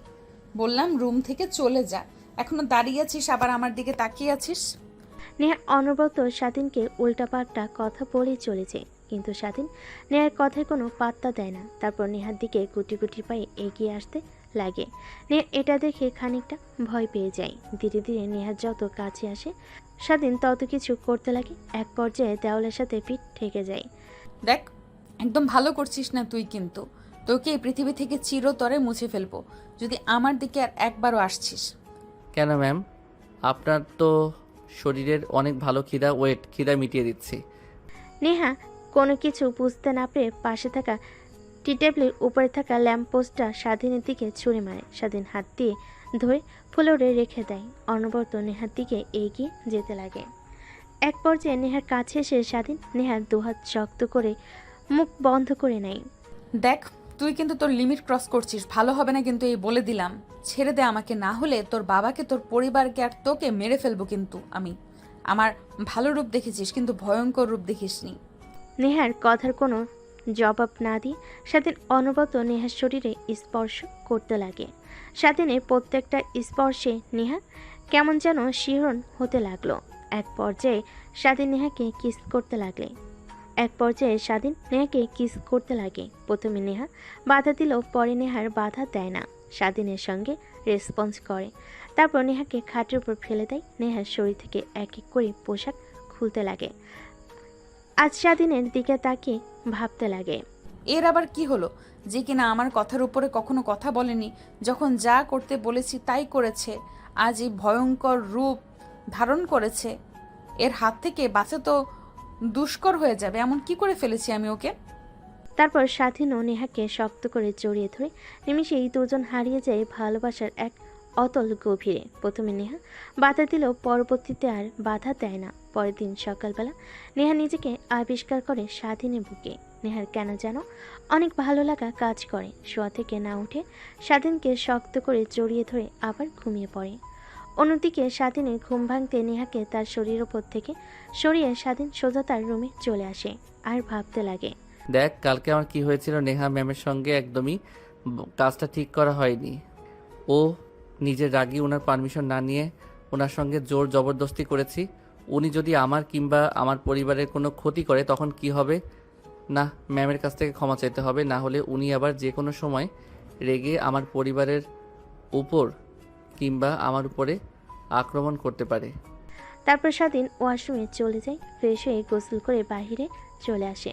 বললাম রুম থেকে চলে যা, এখনো দাঁড়িয়ে আছিস আবার আমার দিকে তাকিয়ে আছিস। নেহা অনবরত স্বাধীনকে উল্টাপাল্টা কথা বলেই চলেছে, কিন্তু স্বাধীন নেহার কথায় কোনো পাত্তা দেয় না। তারপর নেহার দিকে গুটি গুটি পায়ে এগিয়ে আসতে লাগে। নেহা এটা দেখে খানিকটা ভয় পেয়ে যায়। ধীরে ধীরে নেহার যত কাছে আসে স্বাধীন তত কিছু করতে লাগে। এক পর্যায়ে দেওয়ালের সাথে পিঠ ঠেকে যায়। দেখ, একদম ভালো করছিস না তুই, কিন্তু তোকে এই পৃথিবী থেকে চিরতরে মুছে ফেলবো যদি আমার দিকে আর একবারও আসছিস। কেন ম্যাম? আপনার তো শরীরের অনেক ভালো খিদা মিটিয়ে দিচ্ছি। নেহা কোনো কিছু বুঝতে না পেরে পাশে থাকা টি টেবিলের উপরে থাকা ল্যাম্পপোস্টটা স্বাধীনের দিকে ছুঁড়ে মারে। স্বাধীন হাত দিয়ে ধরে ফ্লোরে রেখে দেয়। অনবরত নেহার দিকে এগিয়ে যেতে লাগে। এক পর্যায়ে নেহার কাছে এসে স্বাধীন নেহার দুহাত শক্ত করে মুখ বন্ধ করে নেয়। দেখ, তুই কিন্তু তোর লিমিট ক্রস করছিস, ভালো হবে না কিন্তু, এই বলে দিলাম। ছেড়ে দে আমাকে, না হলে তোর বাবাকে, তোর পরিবারকে আর তোকে মেরে ফেলবো কিন্তু আমি। আমার ভালো রূপ দেখেছিস, কিন্তু ভয়ঙ্কর রূপ দেখিসনি। নেহার কথার কোনো জবাব না দিয়ে স্বাধীন অনবরত নেহার শরীরে স্পর্শ করতে লাগে। স্বাধীনের প্রত্যেকটা স্পর্শে নেহা কেমন যেন শিহরণ হতে লাগলো। এক পর্যায়ে স্বাধীন নেহাকে কিস করতে লাগে। প্রথমে নেহা বাধা দিলেও পরে নেহার বাধা দেয় না, স্বাধীনের সঙ্গে রেসপন্স করে। তারপর নেহাকে খাটের উপর ফেলে দেয়। নেহার শরীর থেকে এক এক করে পোশাক খুলতে লাগে। আজ স্বাধীনের দিকে তাকিয়ে ভাবতে লাগে, এর আবার কি হলো যে কিনা আমার কথার উপরে কখনো কথা বলেনি, যখন যা করতে বলেছি তাই করেছে। আজ এই ভয়ঙ্কর রূপ ধারণ করেছে, এর হাত থেকে বাঁচা তো দুষ্কর হয়ে যাবে। এমন কি করে ফেলেছি আমি ওকে? তারপর স্বাধীন ও নেহাকে শক্ত করে জড়িয়ে ধরে নিমিষেই দুজন হারিয়ে যায় ভালোবাসার এক অতল গভীরে। প্রথমে নেহা বাধা দিলেও পরবর্তীতে আর বাধা দেয় না। পরের দিন সকালবেলা নেহা নিজেকে আবিষ্কার করে স্বাধীনের বুকে। নেহার কেন যেন অনেক ভালো লাগা কাজ করে। শোয়া থেকে না উঠে স্বাধীনকে শক্ত করে জড়িয়ে ধরে আবার ঘুমিয়ে পড়ে। অন্যদিকে স্বাধীনের ঘুম ভাঙতে নেহাকে তার শরীর ওপর থেকে সরিয়ে স্বাধীন সোজা তার রুমে চলে আসে আর ভাবতে লাগে, দেখ কালকে আমার কি হয়েছিল। নেহা ম্যামের সঙ্গে একদমই কাজটা ঠিক করা হয়নি। ও নিজের রাগী ওনার পারমিশন না নিয়ে ওনার সঙ্গে জোর জবরদস্তি করেছি। উনি যদি আমার কিংবা আমার পরিবারের কোনো ক্ষতি করে তখন কি হবে? না, ম্যামের কাছ থেকে ক্ষমা চাইতে হবে, না হলে উনি আবার যে কোনো সময় রেগে আমার পরিবারের উপর কিংবা আমার উপরে আক্রমণ করতে পারে। তারপর স্বাধীন ওয়াশরুমে চলে যায়, ফ্রেশ হয়ে গোসল করে বাইরে চলে আসে।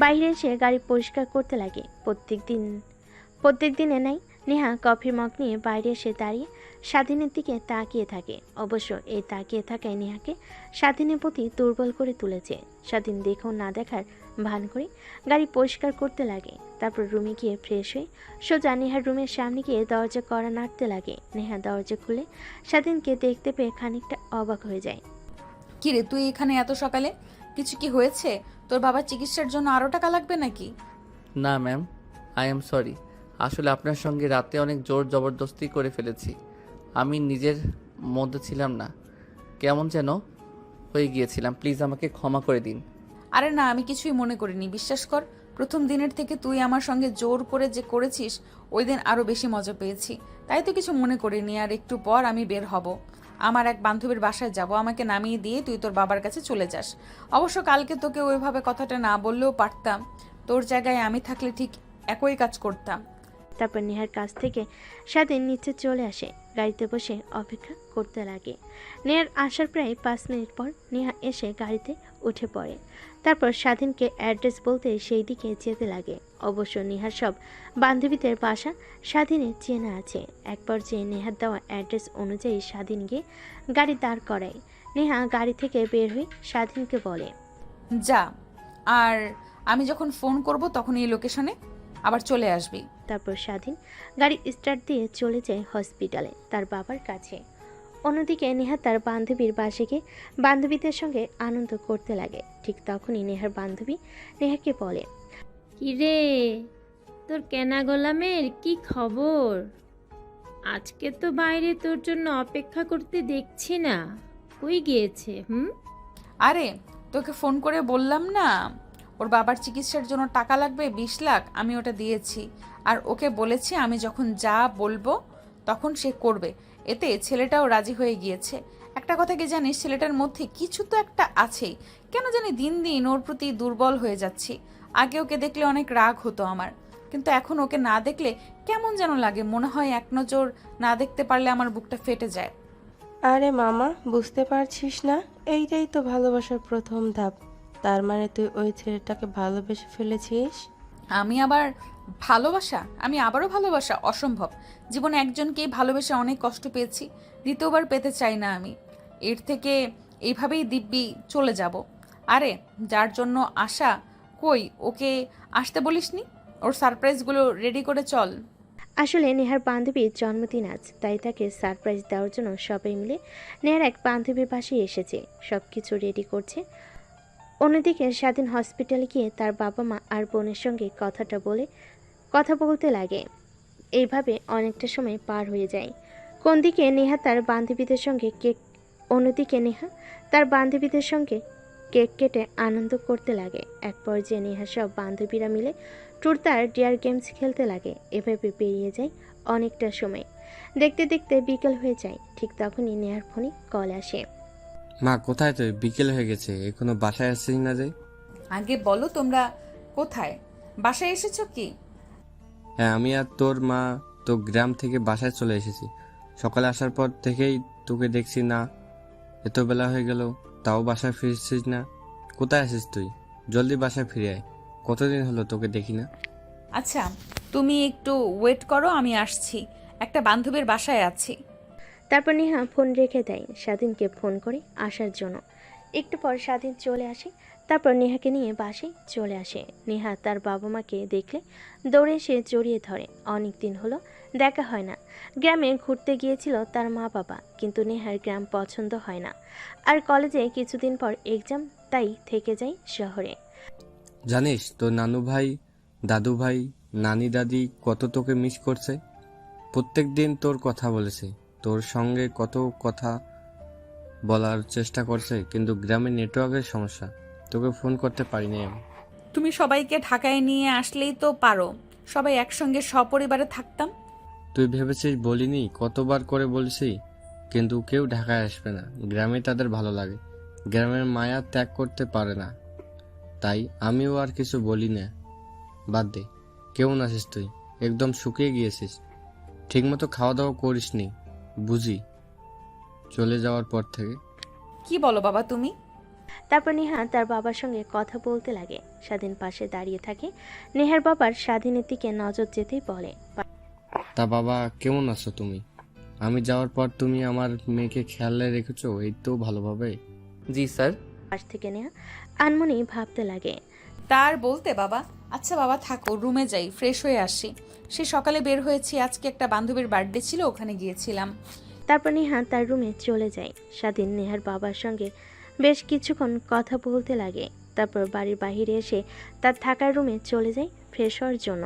বাইরে এসে গাড়ি পরিষ্কার করতে লাগে। প্রত্যেক দিনে নাই নেহা কফির মগ নিয়ে বাইরে এসে দাঁড়িয়ে স্বাধীনের দিকে তাকিয়ে থাকে। অবশ্য এই তাকিয়ে থাকায় নেহাকে স্বাধীনের প্রতি দুর্বল করে তুলেছে। স্বাধীন দেখেও না দেখার ভান করে গাড়ি পরিষ্কার করতে লাগে। তারপর রুমে গিয়ে ফ্রেশ হয়ে সোজা নেহার রুমের সামনে গিয়ে দরজা কড়া নাড়তে লাগে। নেহা দরজা খুলে স্বাধীনকে দেখতে পেয়ে খানিকটা অবাক হয়ে যায়। কিরে, তুই এখানে এত সকালে? কিছু কি হয়েছে? তোর বাবার চিকিৎসার জন্য আরও টাকা লাগবে নাকি? না ম্যাম, আই এম সরি। আসলে আপনার সঙ্গে রাতে অনেক জোর জবরদস্তি করে ফেলেছি। আমি নিজের মধ্যে ছিলাম না, কেমন যেন হয়ে গিয়েছিলাম। প্লিজ আমাকে ক্ষমা করে দিন। আরে না, আমি কিছুই মনে করিনি, বিশ্বাস কর। প্রথম দিনের থেকে তুই আমার সঙ্গে জোর করে যে করেছিস, ওই দিন আরও বেশি মজা পেয়েছি, তাই তো কিছু মনে করিনি। আর একটু পর আমি বের হব, আমার এক বান্ধবীর বাসায় যাব। আমাকে নামিয়ে দিয়ে তুই তোর বাবার কাছে চলে যাস। অবশ্য কালকে তোকে ওইভাবে কথাটা না বললেও পারতাম, তোর জায়গায় আমি থাকলে ঠিক একই কাজ করতাম। তারপর নেহার কাছ থেকে স্বাধীন নিচে চলে আসে, গাড়িতে বসে অপেক্ষা করতে লাগে। নেহার আসার প্রায় 5 মিনিট পর নেহা এসে গাড়িতে উঠে পড়ে। তারপর স্বাধীনকে অ্যাড্রেস বলতে সেই দিকে যেতে লাগে। অবশ্য নেহার সব বান্ধবীদের বাসা স্বাধীনের চেনা আছে। এক পর্যায়ে নেহার দেওয়া অ্যাড্রেস অনুযায়ী স্বাধীন গিয়ে গাড়ি দাঁড় করায়। নেহা গাড়ি থেকে বের হয়ে স্বাধীনকে বলে, যা, আর আমি যখন ফোন করব তখন এই লোকেশনে আবার চলে আসবি। তারপর স্বাধীন গাড়ি স্টার্ট দিয়ে চলে যায় হসপিটালে তার বাবার কাছে। অন্যদিকে নেহা তার বান্ধবীর বাসে গিয়ে বান্ধবীদের সঙ্গে আনন্দ করতে লাগে। ঠিক তখনই নেহার বান্ধবী নেহাকে বলে, কিরে, তোর কেনা গোলামের কি খবর? আজকে তো বাইরে তোর জন্য অপেক্ষা করতে দেখছি না, কই গিয়েছে? আরে, তোকে ফোন করে বললাম না ওর বাবার চিকিৎসার জন্য টাকা লাগবে 20 লাখ, আমি ওটা দিয়েছি। আর ওকে বলেছি আমি যখন যা বলবো তখন সে করবে। এতে ছেলেটাও রাজি হয়ে গিয়েছে। একটা কথা কি জানিস, ছেলেটার মধ্যে কিছু তো একটা আছেই। কেন জানি দিন দিন ওর প্রতি দুর্বল হয়ে যাচ্ছি। আগে ওকে দেখলে অনেক রাগ হতো আমার, কিন্তু এখন ওকে না দেখলে কেমন যেন লাগে। মনে হয় এক নজর না দেখতে পারলে আমার বুকটা ফেটে যায়। আরে মামা, বুঝতে পারছিস না? এইটাই তো ভালোবাসার প্রথম ধাপ। তার মানে তুই ওই ছেলেটাকে ভালোবেসে ফেলেছিস? আমি আবারও ভালোবাসা অসম্ভব। জীবনে একজনকেই ভালোবেসে অনেক কষ্ট পেয়েছি, দ্বিতীয়বার পেতে চাই না আমি। এর থেকে এইভাবেই দিব্যি চলে যাব। আরে, যার জন্য আশা, কই ওকে আসতে বলিসনি? ওর সারপ্রাইজগুলো রেডি করে চল। আসলে নেহার বান্ধবীর জন্মদিন আজ, তাই তাকে সারপ্রাইজ দেওয়ার জন্য সবাই মিলে নেহার এক বান্ধবীর বাসায় এসেছে, সব কিছু রেডি করছে। অন্যদিকে স্বাধীন হসপিটালে গিয়ে তার বাবা মা আর বোনের সঙ্গে কথা বলতে লাগে। এইভাবে অনেকটা সময় পার হয়ে যায়। অন্যদিকে নেহা তার বান্ধবীদের সঙ্গে কেক কেটে আনন্দ করতে লাগে। এক পর্যায়ে নেহা সব বান্ধবীরা মিলে ট্রুথ আর ডেয়ার গেমস খেলতে লাগে। এভাবে পেরিয়ে যায় অনেকটা সময়। দেখতে দেখতে বিকেল হয়ে যায়। ঠিক তখনই নেহার ফোনে কল আসে। মা, কোথায় তুই? বিকেল হয়ে গেছে, এখনো বাসায় আসছিস না যে? আগে বলো, তোমরা কোথায়? বাসায় এসেছো কি? হ্যাঁ, আমি আর তোর মা তো গ্রাম থেকে বাসায় চলে এসেছি। সকালে আসার পর থেকেই তোকে দেখছি না, এত বেলা হয়ে গেল তাও বাসায় ফিরছিস না। কোথায় আছিস তুই? জলদি বাসায় ফিরে আয়, কতদিন হলো তোকে দেখি না। আচ্ছা, তুমি একটু ওয়েট করো, আমি আসছি। একটা বান্ধবীর বাসায় আছি। তারপর নেহা ফোন রেখে দেয়, স্বাধীনকে ফোন করে আসার জন্য। একটু পর স্বাধীন চলে আসে। তারপর নেহাকে নিয়ে বাসায় চলে আসে। নেহা তার বাবা মাকে দেখলে দৌড়ে এসে জড়িয়ে ধরে। অনেক দিন হলো দেখা হয় না। গ্রামে ঘুরতে গিয়েছিল তার মা বাবা, কিন্তু নেহার গ্রাম পছন্দ হয় না। আর কলেজে কিছুদিন পর এক্সাম, তাই থেকে যায় শহরে। জানিস তোর নানু ভাই, দাদু ভাই, নানি দাদি কত তোকে মিস করছে। প্রত্যেক দিন তোর কথা বলেছে, তোর সঙ্গে কত কথা বলার চেষ্টা করছে, কিন্তু গ্রামে নেটওয়ার্কের সমস্যা, তোকে ফোন করতে পারিনি আমি। তুমি সবাইকে ঢাকায় নিয়ে আসলেই তো পারো, সবাই একসঙ্গে সপরিবারে থাকতাম। তুই ভেবেছিস বলিনি? কতবার করে বলছি কিন্তু কেউ ঢাকায় আসবে না, গ্রামে তাদের ভালো লাগে, গ্রামের মায়া ত্যাগ করতে পারে না। তাই আমিও আর কিছু বলি না। বাদ দে, কেমন আছিস তুই? একদম শুকিয়ে গিয়েছিস, ঠিকমতো খাওয়া দাওয়া করিসনি বুঝি চলে যাওয়ার পর থেকে। কি বলো বাবা তুমি? তারপর নেহা তার বাবার সঙ্গে কথা বলতে লাগে। স্বাধীন পাশে দাঁড়িয়ে থাকে। নেহার বাবার স্বাধীনের দিকে নজর যেতেই বলে, তা বাবা কেমন আছো তুমি? আমি যাওয়ার পর তুমি আমার মেয়েকে খেয়ালে রেখেছো এই তো ভালোভাবে? জি স্যার। পাশ থেকে নেহা আনমনি ভাবতে লাগে। তার বলতে বাবা। আচ্ছা বাবা থাকো, রুমে যাই, ফ্রেশ হয়ে আসি। সে সকালে বের হয়েছি, আজকে একটা বান্ধবীর বার্থডে ছিল, ওখানে গিয়েছিলাম। তারপর নেহা তার রুমে চলে যায়। স্বাধীন নেহার বাবার সঙ্গে বেশ কিছুক্ষণ কথা বলতে লাগে। তারপর বাড়ির বাইরে এসে তার থাকার রুমে চলে যায় ফ্রেশ হওয়ার জন্য।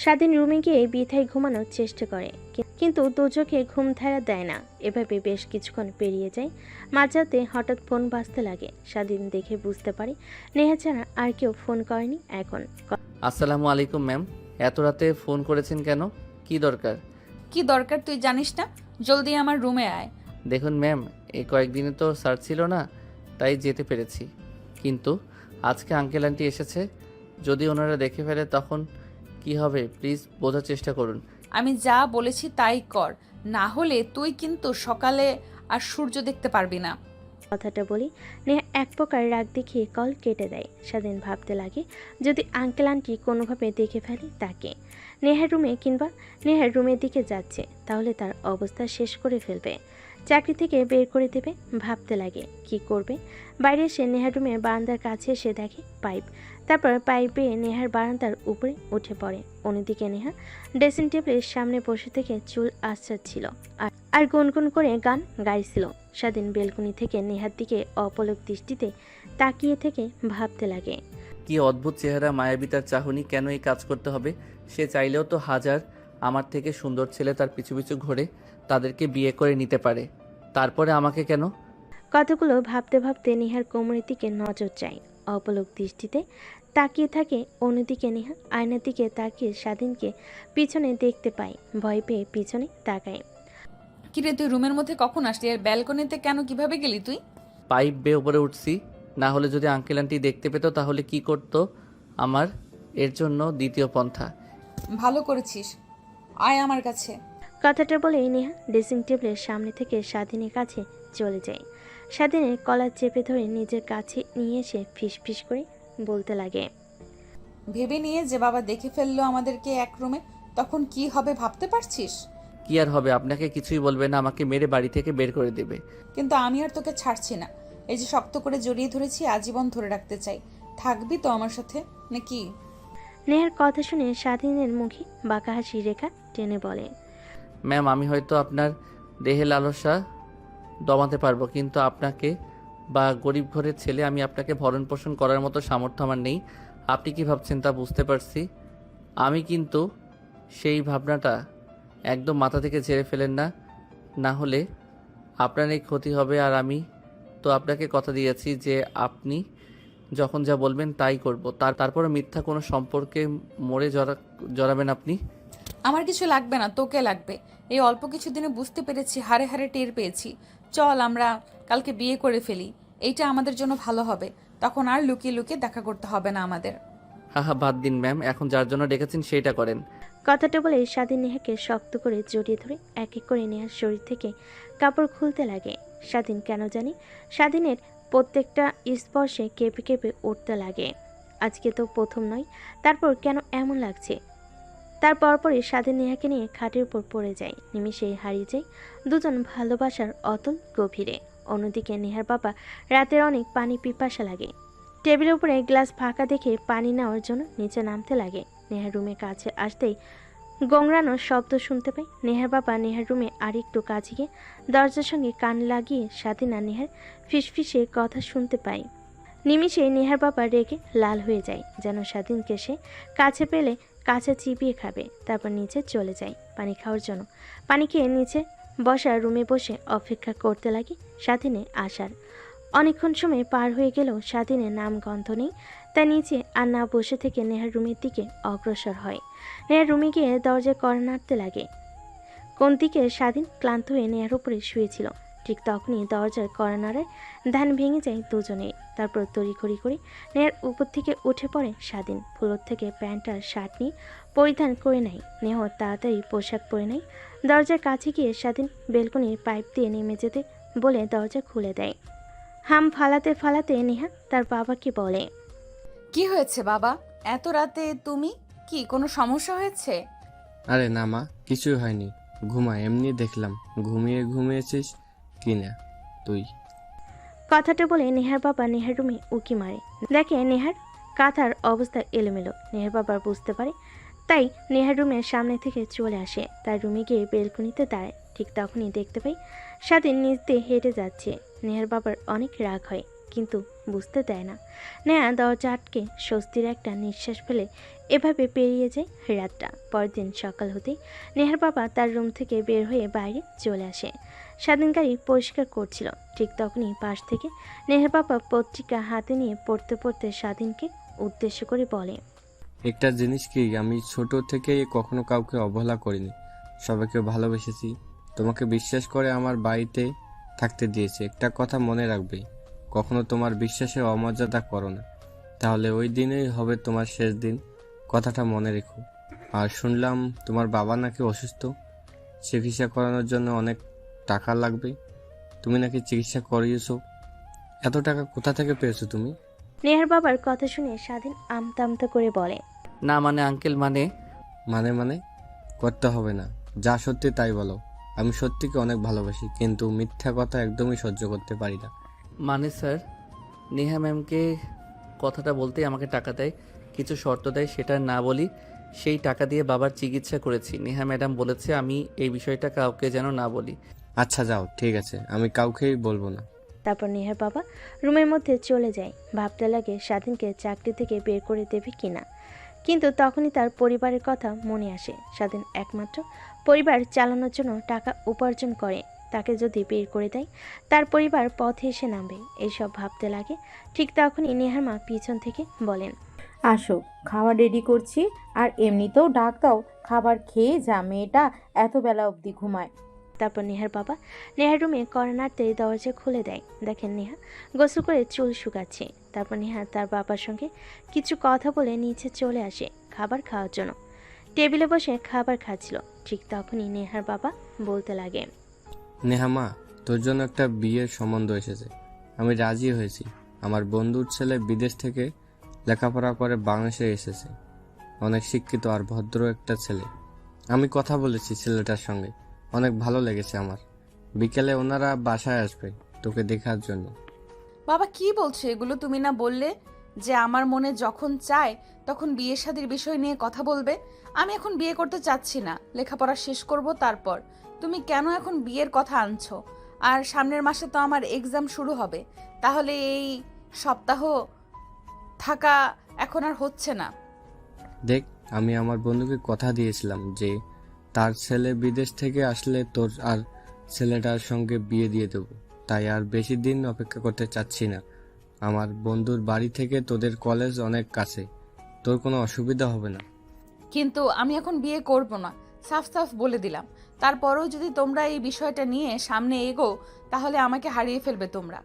স্বাধীন রুমে গিয়ে বিথায় ঘুমানোর চেষ্টা করে, কিন্তু দুচোখে ঘুম ধারা দেয় না। এভাবে বেশ কিছুক্ষণ পেরিয়ে যায়। মাঝরাতে হঠাৎ ফোন বাজতে লাগে। স্বাধীন দেখে বুঝতে পারে নেহা ছাড়া আর কেউ ফোন করেনি এখন। আসসালামু আলাইকুম ম্যাম, এত রাতে ফোন করেছেন কেন? কি দরকার? কি দরকার তুই জানিস না? জলদি আমার রুমে আয়। দেখুন ম্যাম, এই কয়েকদিনে তো স্যার ছিল না, তাই যেতে পেরেছি, কিন্তু আজকে আঙ্কেল আন্টি এসেছে, যদি ওনারা দেখে ফেলে তখন কি হবে? প্লিজ বোঝার চেষ্টা করুন। আমি যা বলেছি তাই কর, না হলে তুই কিন্তু সকালে আর সূর্য দেখতে পারবি না। কথাটা বলি নেহা এক প্রকার রাগ দেখিয়ে কল কেটে দেয়। স্বাধীন ভাবতে লাগে যদি আঙ্কেল আন্টি কোনোভাবে দেখে ফেলে তাকে, নেহার রুমে কিংবা নেহার রুমের দিকে যাচ্ছে, তাহলে তার অবস্থা শেষ করে ফেলবে, চাকরি থেকে বের করে দেবে। ভাবতে লাগে কি করবে। বাইরে এসে নেহার রুমে বারান্দার কাছে এসে দেখে পাইপ। তারপর পাইপে নেহার বারান্দার উপরে উঠে পড়ে। অন্যদিকে নেহা ড্রেসিং টেবিলের সামনে বসে থেকে চুল আঁচড়াচ্ছিল আর গুনগুন করে গান গাইছিল। স্বাধীন বেলকনি থেকে নেহার দিকে অপলক দৃষ্টিতে তাকিয়ে থেকে ভাবতে লাগে কি অদ্ভুত চেহারা, মায়াবী তার চাহনি, কেন এই কাজ করতে হবে? সে চাইলেও তো হাজার আমার থেকে সুন্দর ছেলে তার পিছু পিছু ঘোরে, তাদেরকে বিয়ে করে নিতে পারে, তারপরে আমাকে কেন? কতগুলো ভাবতে ভাবতে নেহার কোমরের দিকে নজর যায়। অপলক দৃষ্টিতে তাকিয়ে থাকে। অন্যদিকে নেহা আয়নার দিকে তাকিয়ে স্বাধীনকে পিছনে দেখতে পায়। ভয় পেয়ে পিছনে তাকায়। কিরে তুই রুমের মধ্যে কখন আসলি? আর ব্যালকনিতে কেন, কিভাবে গেলি তুই? পাইপ বেয়ে উপরে উঠছি, না হলে যদি আঙ্কেল আন্টি দেখতে পেত তাহলে কি করতো আমার? এর জন্য দ্বিতীয় পন্থা। ভালো করেছিস, আয় আমার কাছে। কথাটা বলে নেহা ড্রেসিং টেবিলের সামনে থেকে স্বাধীনের কাছে চলে যায়। স্বাধীনের কলার চেপে ধরে নিজের কাছে নিয়ে এসে ফিসফিস করে বলতে লাগে, ভেবে নিয়ে যে বাবা দেখে ফেললো আমাদেরকে এক রুমে, তখন কি হবে ভাবতে পারছিস? কি আর হবে, আপনাকে কিছুই বলবে না, আমাকে মেরে বাড়ি থেকে বের করে দেবে। কিন্তু আমি আর তোকে ছাড়ছি না। এই যে শক্ত করে জড়িয়ে ধরেছি, আজীবন ধরে রাখতে চাই। থাকবি তো আমার সাথে নাকি? নেহার কথা শুনে স্বাধীনের মুখে বাঁকা হাসি রেখা টেনে বলে, ম্যাম, আমি হয়তো আপনার দেহে লালসা দমাতে পারবো, কিন্তু আপনাকে বা গরিব ঘরের ছেলে আমি আপনাকে ভরণ পোষণ করার মতো সামর্থ্য আমার নেই। আপনি কি ভাবছেন তা বুঝতে পারছি, আমি কিন্তু সেই ভাবনাটা একদম মাথা থেকে ঝেড়ে ফেলেন না, না হলে আপনার এই ক্ষতি হবে। আর আমি তো আপনাকে কথা দিয়েছি যে আপনি যখন যা বলবেন তাই করব, তারপরে মিথ্যা কোনো সম্পর্কে মরে জড়াবেন আপনি। আমার কিছু লাগবে না, তোকে লাগবে। এই অল্প কিছুদিনে বুঝতে পেরেছি, হারে হারে টের পেয়েছি। চল আমরা কালকে বিয়ে করে ফেলি, এইটা আমাদের জন্য ভালো হবে। তখন আর লুকিয়ে লুকিয়ে দেখা করতে হবে না আমাদের। হা বাদ দিন ম্যাম, এখন যার জন্য ডেকেছেন সেইটা করেন। কথাটা বলে স্বাধীন নেহাকে শক্ত করে জড়িয়ে ধরে এক এক করে নেহার শরীর থেকে কাপড় খুলতে লাগে। স্বাধীন কেন জানি স্বাধীনের প্রত্যেকটা স্পর্শে কেঁপে কেঁপে উঠতে লাগে। আজকে তো প্রথম নয়, তারপর কেন এমন লাগছে? তার পরপরই স্বাধীন নেহাকে নিয়ে খাটের উপর পড়ে যায়। নিমিষেই হারিয়ে যায় দুজন ভালোবাসার অতল গভীরে। অন্যদিকে নেহার বাবা রাতের অনেক পানি পিপাসা লাগে। টেবিলের উপরে গ্লাস ফাঁকা দেখে পানি নেওয়ার জন্য নিচে নামতে লাগে। নেহার রুমের কাছে আসতেই গোংরানোর শব্দ শুনতে পায়। নেহার বাবা নেহার রুমে আরেকটু কাছে গিয়ে দরজার সঙ্গে কান লাগিয়ে স্বাধীন আর নেহার ফিসফিসে কথা শুনতে পায়। নিমিষে নেহার বাবা রেগে লাল হয়ে যায়, যেন স্বাধীনকে সে কাছে পেলে কাছে চিবিয়ে খাবে। তারপর নিচে চলে যায় পানি খাওয়ার জন্য। পানি খেয়ে নিচে বসার রুমে বসে অপেক্ষা করতে লাগে স্বাধীনে আসার। অনেকক্ষণ সময় পার হয়ে গেলেও স্বাধীনের নাম গন্ধ নেই। তাই নিচে আর না বসে থেকে নেহার রুমের দিকে অগ্রসর হয়। নেহার রুমে গিয়ে দরজায় কড়া নাড়তে লাগে। কোন দিকে স্বাধীন ক্লান্ত হয়ে নেহার উপরে শুয়েছিল। ঠিক তখনই দরজার কর্নারে ধ্যান ভেঙে যায় দুজনে। তারপর তড়িঘড়ি করে নেহার উপর থেকে উঠে পড়ে স্বাধীন। ফ্লোর থেকে প্যান্ট আর শার্ট নিয়ে পরিধান করে নেয়। নেহ তাড়াতাড়ি পোশাক পরে নেয়। দরজার কাছে গিয়ে স্বাধীন বেলকনির পাইপ দিয়ে নেমে যেতে বলে দরজা খুলে দেয়। হাম ফালাতে ফালাতে নেহা তার বাবাকে বলে, কি হয়েছে বাবা? এত রাতে তুমি? কি কোনো সমস্যা হয়েছে? আরে না মা, কিছুই হয়নি। ঘুমা, এমনি দেখলাম ঘুমিয়েছিস কি না তুই। কথাটা বলে নেহার বাবা নেহার রুমে উকি মারে। দেখে নেহার কাঁথার অবস্থা এলোমেলো। নেহার বাবা বুঝতে পারে, তাই নেহার রুমের সামনে থেকে চলে আসে। তার রুমে গিয়ে বেলকনিতে দাঁড়ায়। ঠিক তখনই দেখতে পাই স্বাধীন নিচ দিয়ে হেঁটে যাচ্ছে। নেহার বাবার অনেক রাগ হয়, কিন্তু বুঝতে দেয় না। নেহা দরজা আটকে স্বস্তির একটা নিঃশ্বাস ফেলে এভাবে পেরিয়ে যায় রাতটা। পরের দিন সকাল হতেই নেহার বাবা তার রুম থেকে বের হয়ে বাইরে চলে আসে। স্বাধীন গাড়ি পরিষ্কার করছিল। ঠিক তখনই পাশ থেকে নেহার বাবা পত্রিকা হাতে নিয়ে পড়তে পড়তে স্বাধীনকে উদ্দেশ্য করে বলে, একটা জিনিস কি, আমি ছোট থেকে কখনো কাউকে অবহেলা করিনি, সবাইকে ভালোবেসেছি। তোমাকে বিশ্বাস করে আমার বাড়িতে থাকতে দিয়েছি। একটা কথা মনে রাখবে, কখনো তোমার বিশ্বাসে অমর্যাদা করো না, তাহলে ওই দিনেই হবে তোমার শেষ দিন। কথাটা মনে রেখো। আর শুনলাম তোমার বাবা নাকি অসুস্থ, চিকিৎসা করানোর জন্য অনেক টাকা লাগবে। তুমি নাকি চিকিৎসা করিয়েছো, এত টাকা কোথা থেকে পেয়েছো তুমি? নেহার বাবার কথা শুনে স্বাধীন আমতা আমতা করে বলে, না মানে আঙ্কেল, মানে মানে করতে হবে না, যা সত্যি তাই বলো। আমি সত্যিকে অনেক ভালোবাসি, কিন্তু মিথ্যা কথা একদমই সহ্য করতে পারি না। মানে স্যার, নেহা ম্যামকে কথাটা বলতেই আমাকে টাকা দেয়, কিছু শর্ত দেয়, সেটা না বলি। সেই টাকা দিয়ে বাবার চিকিৎসা করেছি। নেহা ম্যাডাম বলেছে আমি এই বিষয়টা কাউকে যেন না বলি। আচ্ছা যাও, ঠিক আছে, আমি কাউকেই বলবো না। তারপর নেহার বাবা রুমের মধ্যে চলে যায়। ভাবতে লাগে স্বাধীনকে চাকরি থেকে বের করে দেবে কিনা। কিন্তু তখনই তার পরিবারের কথা মনে আসে। স্বাধীন একমাত্র পরিবার চালানোর জন্য টাকা উপার্জন করে, তাকে যদি বের করে দেয় তার পরিবার পথে এসে নামবে। এইসব ভাবতে লাগে। ঠিক তখনই নেহার মা পিছন থেকে বলেন, আসো, খাবার রেডি করছি। আর এমনিতেও ডাক দাও, খাবার খেয়ে যা, মেয়েটা এত বেলা অবধি ঘুমায়। তারপর নেহার বাবা নেহার রুমে কর্নারতে দরজা খুলে দেয়। দেখেন নেহা গোসল করে চুল শুকাচ্ছে। তারপর নেহা তার বাবার সঙ্গে কিছু কথা বলে নিচে চলে আসে খাবার খাওয়ার জন্য। টেবিলে বসে খাবার খাচ্ছিল। ঠিক তখনই নেহার বাবা বলতে লাগে, নেহা মা, তোর জন্য একটা বিয়ের সম্বন্ধ এসেছে। আমি রাজি হয়েছি। আমার বন্ধুর ছেলে বিদেশ থেকে লেখাপড়া করে বাংলাদেশে এসেছে। অনেক শিক্ষিত আর ভদ্র একটা ছেলে। আমি কথা বলেছি ছেলেটার সঙ্গে, অনেক ভালো লেগেছে আমার। বিকেলে ওনারা বাসায় আসবে তোকে দেখার জন্য। বাবা কি বলছো এগুলো? তুমি না বললে যে আমার মনে যখন চায় তখন বিয়ে শাদীর বিষয় নিয়ে কথা বলবে? আমি এখন বিয়ে করতে চাচ্ছি না, লেখাপড়া শেষ করব তারপর। তুমি কেন এখন বিয়ের কথা আনছো? আর সামনের মাসে তো আমার এক্সাম শুরু হবে, তাহলে এই সপ্তাহ থাকা এখন আর হচ্ছে না। দেখ, আমি আমার বন্ধুকে কথা দিয়েছিলাম যে তার ছেলে বিদেশ থেকে আসলে তোর আর ছেলেটার সঙ্গে বিয়ে দিয়ে দেবো। তাই আর বেশি দিন অপেক্ষা করতে চাচ্ছি না। আমার বন্ধুর বাড়ি থেকে তোদের কলেজ অনেক কাছে, তোর কোনো অসুবিধা হবে না। কিন্তু আমি এখন বিয়ে করব না, সাফ সাফ বলে দিলাম। তারপরেও যদি তোমরা এই বিষয়টা নিয়ে সামনে এগো তাহলে আমাকে হারিয়ে ফেলবে তোমরা।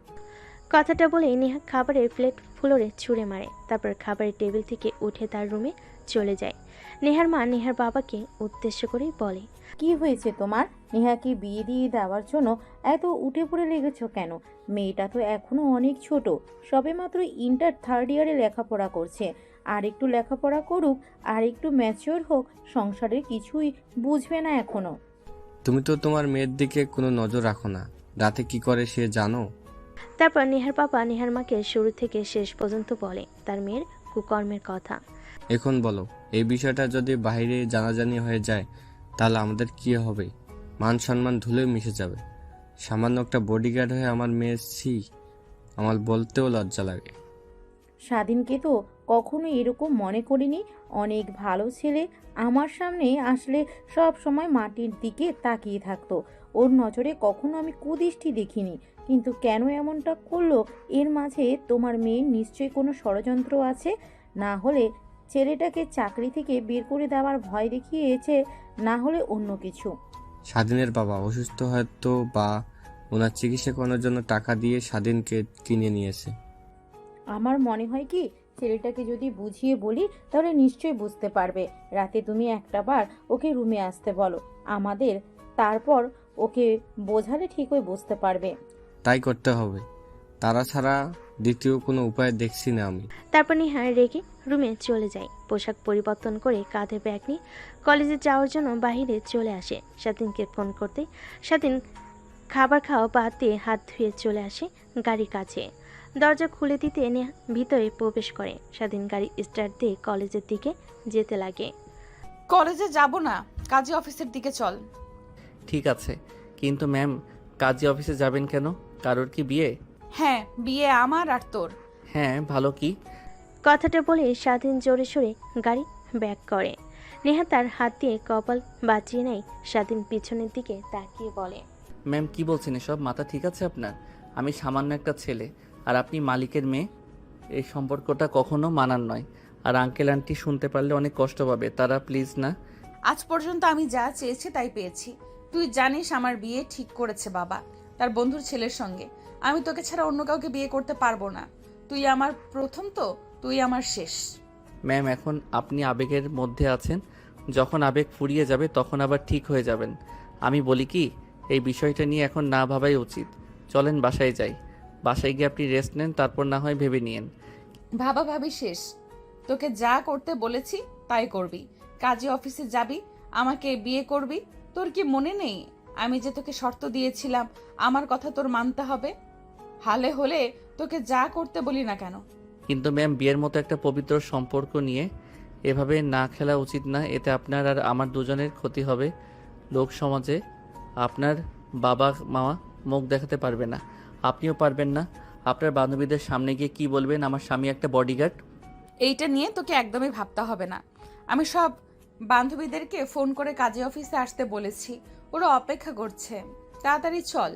কথাটা বলে নেহা খাবারের প্লেট ফ্লোরে ছুঁড়ে মারে। তারপর খাবারের টেবিল থেকে উঠে তার রুমে চলে যায়। নেহার মা নেহার বাবাকে উদ্দেশ্য করে বলে, কি হয়েছে তোমার? নেহাকে বিয়ে দিয়ে দেওয়ার জন্য এত উঠে পড়ে লেগেছো কেন? মেয়েটা তো এখনো অনেক ছোট, সবেমাত্র ইন্টার থার্ড ইয়ারে লেখাপড়া করছে। আর একটু লেখাপড়া করুক, আর একটু ম্যাচিওর হোক, সংসারের কিছুই বুঝবে না এখনো। তুমি তো তোমার মেয়ের দিকে কোনো নজর রাখো না, রাতে কি করে সে জানো? তারপর নেহার বাবা নেহার মাকে শুরু থেকে শেষ পর্যন্ত বলে তার মেয়ের কুকর্মের কথা। এখন বলো, এই বিষয়টা যদি বাইরে জানাজানি হয়ে যায় তাহলে আমাদের কি হবে? মান সম্মান ধুলে মিশে যাবে। সামান্য একটা বডিগার্ড হয়ে আমার মেয়ে, আমার বলতেও লজ্জা লাগে। স্বাধীনকে তো কখনো এরকম মনে করিনি। অনেক ভালো ছেলে, আমার সামনে আসলে সব সময় মাটির দিকে তাকিয়ে থাকতো। ওর নজরে কখনো আমি কুদৃষ্টি দেখিনি। কিন্তু কেন এমনটা করলো? এর মাঝে তোমার মেয়ের নিশ্চয়ই কোনো ষড়যন্ত্র আছে। না হলে ছেলেটাকে চাকরি থেকে বের করে দেওয়ার ভয় দেখিয়েছে, না হলে অন্য কিছু। স্বাধীনের বাবা অসুস্থ হয়তো বা ওনার চিকিৎসা করানোর জন্য টাকা দিয়ে স্বাধীনকে কিনে নিয়েছে। আমার মনে হয় কি ছেলেটাকে যদি বুঝিয়ে বলি তাহলে নিশ্চয়ই বুঝতে পারবে। রাতে তুমি একটাবার ওকে রুমে আসতে বলো আমাদের, তারপর ওকে বোঝালে ঠিকই বুঝতে পারবে। তাই করতে হবে, তারা ছাড়া দ্বিতীয় কোনো উপায় দেখছি না আমি। তারপর নেহা রেগে রুমে চলে যায়। পোশাক পরিবর্তন করে কাঁধে ব্যাগ নিয়ে কলেজে যাওয়ার জন্য বাইরে চলে আসে। স্বাধীনকে ফোন করতে স্বাধীন খাবার খাওয়া বাদ দিয়ে হাত ধুয়ে চলে আসে গাড়ির কাছে। দরজা খুলে দিতে নেহা ভিতরে প্রবেশ করে। স্বাধীন গাড়ি স্টার্ট দিয়ে কলেজের দিকে যেতে লাগে। কলেজে যাব না, কাজী অফিসের দিকে চল। ঠিক আছে, কিন্তু ম্যাম কাজী অফিসে যাবেন কেন? কারোর কি বিয়ে? হ্যাঁ, বিয়ে আমার আর তোর। হ্যাঁ, ভালো কি? কথাটা বলে স্বাধীন জোরে সোরে গাড়ি ব্যাক করে। নেহা তার হাত দিয়ে কপাল বাঁচিয়ে নেয়। স্বাধীন পিছনের দিকে তাকিয়ে বলে, ম্যাম কি বলছেন এসব? মাথা ঠিক আছে আপনার? আমি সামান্য একটা ছেলে আর আপনি মালিকের মেয়ে। এই সম্পর্কটা কখনো মানার নয়। আর আঙ্কেল আন্টি শুনতে পারলে অনেক কষ্ট পাবে, তারা প্লিজ না। আজ পর্যন্ত আমি যা চেয়েছি তাই পেয়েছি। তুই জানিস আমার বিয়ে ঠিক করেছে বাবা তার বন্ধুর ছেলের সঙ্গে। আমি তোকে ছাড়া অন্য কাউকে বিয়ে করতে পারবো না। তুই আমার প্রথম, তো তুই আমার শেষ। ম্যাম এখন আপনি আবেগের মধ্যে আছেন, যখন আবেগ ফুরিয়ে যাবে তখন আবার ঠিক হয়ে যাবেন। আমি বলি কি, এই বিষয়টা নিয়ে এখন না ভাবাই উচিত। চলেন বাসায় যাই। বাসায় গিয়ে আপনি রেস্ট নেন, তারপর না হয় ভেবে নিয়েন। ভাবা ভাবি শেষ। তোকে যা করতে বলেছি তাই করবি। কাজী অফিসে যাবি, আমাকে বিয়ে করবি। তোর কি মনে নেই আমি যে তোকে শর্ত দিয়েছিলাম আমার কথা তোর মানতে হবে? হালে হলে তোকে যা করতে বলি না কেন। কিন্তু ম্যাম বিয়ের মতো একটা পবিত্র সম্পর্ক নিয়ে এভাবে না খেলা উচিত না। এতে আপনার আর আমার দুজনের ক্ষতি হবে। লোক সমাজে আপনার বাবা মা মুখ দেখাতে পারবে না, আপনিও পারবেন না। আপনার বান্ধবীদের সামনে গিয়ে কি বলবেন আমার স্বামী একটা বডিগার্ড? এইটা নিয়ে তোকে একদমই ভাবতে হবে না। আমি সব বান্ধবীদেরকে ফোন করে কাজী অফিসে আসতে বলেছি, ওরা অপেক্ষা করছে। তাড়াতাড়ি চল।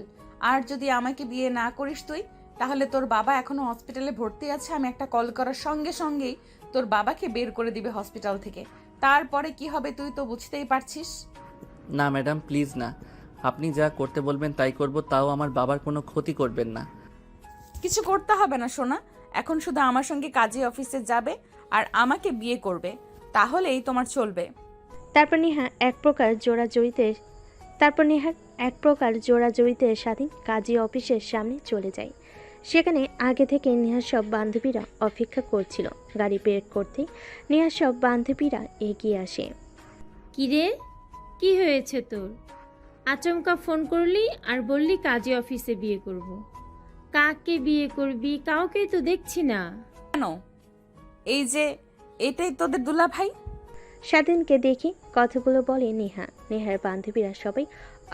আর যদি আমাকে বিয়ে না করিস তুই, তাহলে তোর বাবা এখনো হসপিটালে ভর্তি আছে। আমি একটা কল করার সঙ্গে সঙ্গেই তোর বাবাকে বের করে দিবে হসপিটাল থেকে। তারপরে কি হবে তুই তো বুঝতেই পারছিস। না ম্যাডাম প্লিজ না, আপনি যা করতে বলবেন তাই করব, তাও আমার বাবার কোনো ক্ষতি করবেন না। কিছু করতে হবে না সোনা, এখন শুধু আমার সঙ্গে কাজী অফিসে যাবে আর আমাকে বিয়ে করবে, তাহলেই তোমার চলবে। তারপর নেহার এক প্রকার জোড়াজড়িতে স্বাধীন কাজী অফিসের সামনে চলে যায়। সেখানে আগে থেকে নেহার সব বান্ধবীরা অপেক্ষা করছিল। গাড়ি বের করতে নেহার সব বান্ধবীরা এগিয়ে আসে। কিরে, কি হয়েছে তোর? আচমকা ফোন করলি আর বললি কাজী অফিসে বিয়ে করব। কাকে বিয়ে করবি? কাউকেই তো দেখছি না। কেন? এই যে এটাই তোদের দুলা ভাই। স্বাধীনকে দেখে কথাগুলো বলে নেহা। নেহার বান্ধবীরা সবাই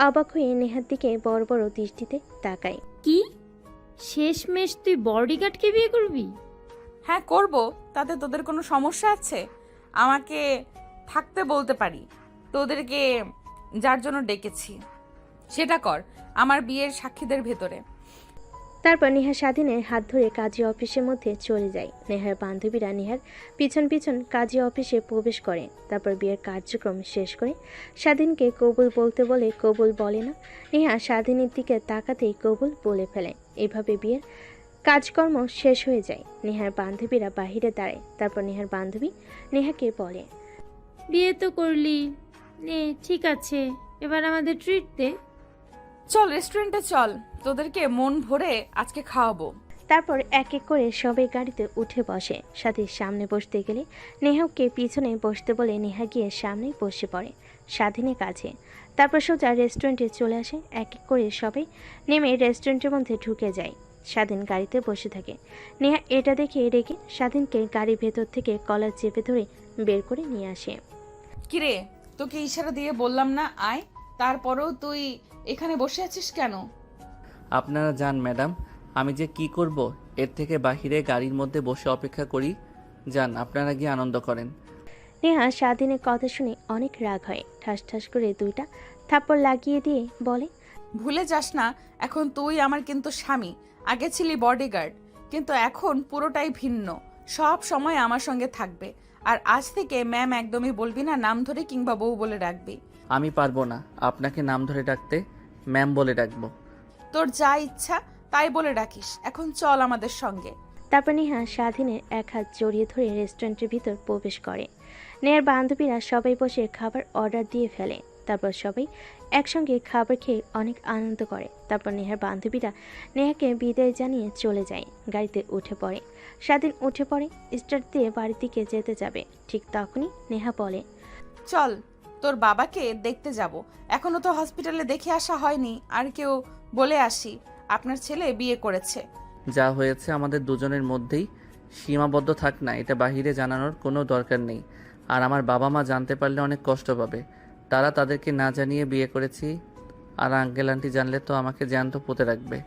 অবাক হয়ে নেহার দিকে বড় বড় দৃষ্টিতে তাকায়। কি শেষমেশ তুই বডিগার্ডকে বিয়ে করবি? হ্যাঁ করব, তাতে তোদের কোনো সমস্যা আছে? আমাকে থাকতে বলতে পারি। তোদেরকে যার জন্য ডেকেছি সেটা কর, আমার বিয়ের সাক্ষীদের ভেতরে। তারপর নেহা স্বাধীনের হাত ধরে কাজী অফিসের মধ্যে চলে যায়। নেহার বান্ধবীরা নেহার পিছন পিছন কাজী অফিসে প্রবেশ করে। তারপর বিয়ের কার্যক্রম শেষ করে স্বাধীনকে কবুল বলতে বলে কবুল বলে না। নেহা স্বাধীনের দিকে তাকাতেই কবুল বলে ফেলে। এভাবে বিয়ের কাজকর্ম শেষ হয়ে যায়। নেহার বান্ধবীরা বাহিরে দাঁড়ায়। তারপর নেহার বান্ধবী নেহাকে বলে, বিয়ে তো করলি, নে ঠিক আছে, এবার আমাদের ট্রিট দে। চল রেস্টুরেন্টে চল, তোদেরকে মন ভরে আজকে খাওয়াবো। তারপর এক এক করে সবাই গাড়িতে উঠে বসে। সাথীর সামনে বসতে গেলে নেহাকে পিছনে বসতে বলে নেহা গিয়ে সামনে বসে পড়ে স্বাধীনের কাছে। তারপর সোজা রেস্টুরেন্টে চলে আসে। এক এক করে সবাই নেমে রেস্টুরেন্টের মধ্যে ঢুকে যায়। স্বাধীন গাড়িতে বসে থাকে। নেহা এটা দেখে রেগে স্বাধীনকে গাড়ির ভেতর থেকে কলার চেপে ধরে বের করে নিয়ে আসে। কিরে, তোকে ইশারা দিয়ে বললাম না আয়, তারপরেও তুই এখানে বসে আছিস কেন? আপনারা যান ম্যাডাম, আমি যে কি করব এর থেকে বাহিরে গাড়ির মধ্যে বসে অপেক্ষা করি। যান, আপনারা গিয়ে আনন্দ করেন। নেহা স্বাধীনের কথা শুনে অনেক রাগ হয়। ঠাস ঠাস করে দুইটা থাপ্পড় লাগিয়ে দিয়ে বলে, ভুলে যাস না এখন তুই আমার কিন্তু স্বামী। আগে ছিলি বডিগার্ড, কিন্তু এখন পুরোটাই ভিন্ন। সব সময় আমার সঙ্গে থাকবে। আর আজ থেকে ম্যাম একদমই বলবি না, নাম ধরে কিংবা বউ বলে রাখবি। আমি পারবো না আপনাকে নাম ধরে ডাকতে, ম্যাম বলে ডাকবো। তোর যা ইচ্ছা তাই বলে ডাকিস, এখন চল আমাদের সঙ্গে। তারপর নেহা স্বাধীনের এক হাত জড়িয়ে ধরে রেস্টুরেন্টের ভিতর প্রবেশ করে। নেহার বান্ধবীরা সবাই বসে খাবার অর্ডার দিয়ে ফেলে। তারপর সবাই একসঙ্গে খাবার খেয়ে অনেক আনন্দ করে। তারপর নেহার বান্ধবীরা নেহাকে বিদায় জানিয়ে চলে যায়। গাড়িতে উঠে পড়ে। স্বাধীন উঠে পড়ে, স্টার্ট দিয়ে বাড়ির দিকে যেতে যাবে। ঠিক তখনই নেহা বলে, চল তোর বাবাকে দেখতে যাব, এখনো তো হসপিটালে দেখে আসা হয়নি। আর কেউ বলে আসি আপনার ছেলে বিয়ে করেছে। যা হয়েছে আমাদের দুজনের মধ্যেই সীমাবদ্ধ থাক না, এটা বাহিরে জানানোর কোনো দরকার নেই। আর আমার বাবা মা জানতে পারলে অনেক কষ্ট পাবে। তারা তাদেরকে না জানিয়ে বিয়ে করেছি, আর আঙ্কেল আন্টি জানলে তো আমাকে জ্যান্ত পুঁতে রাখবে।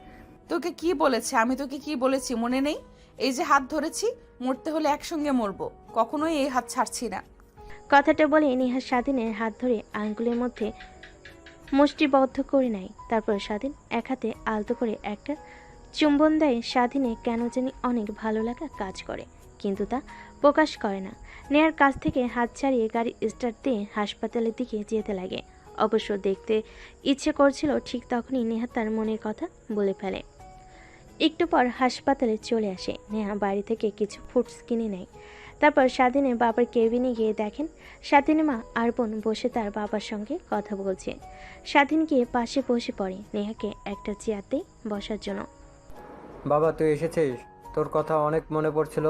তোকে কি বলেছে? আমি তোকে কি বলেছি মনে নেই? এই যে হাত ধরেছি, মরতে হলে একসঙ্গে মরবো, কখনোই এই হাত ছাড়ছি না। কথাটা বলে নেহা স্বাধীনের হাত ধরে আঙ্গুলের মধ্যে মুষ্টিবদ্ধ করে নেয়। তারপর স্বাধীন এক হাতে আলতো করে একটা চুম্বন দেয়। স্বাধীনে কেন জানি অনেক ভালো লাগা কাজ করে, কিন্তু তা প্রকাশ করে না। নেহার কাছ থেকে হাত ছাড়িয়ে গাড়ি স্টার্ট দিয়ে হাসপাতালের দিকে যেতে লাগে। অবশ্য দেখতে ইচ্ছে করছিল, ঠিক তখনই নেহা তার মনের কথা বলে ফেলে। একটু পর হাসপাতালে চলে আসে। নেহা বাড়ি থেকে কিছু ফ্রুটস কিনে নেয়। তারপর স্বাধীনের বাবার কেবিনে গিয়ে দেখেন স্বাধীনের মা আর বোন বসে তার বাবার সঙ্গে কথা বলছে। স্বাধীন গিয়ে পাশে বসে পড়ে নেহাকে একটা চেয়ারতে বসার জন্য। বাবা তুই এসেছিস? তোর কথা অনেক মনে পড়ছিল।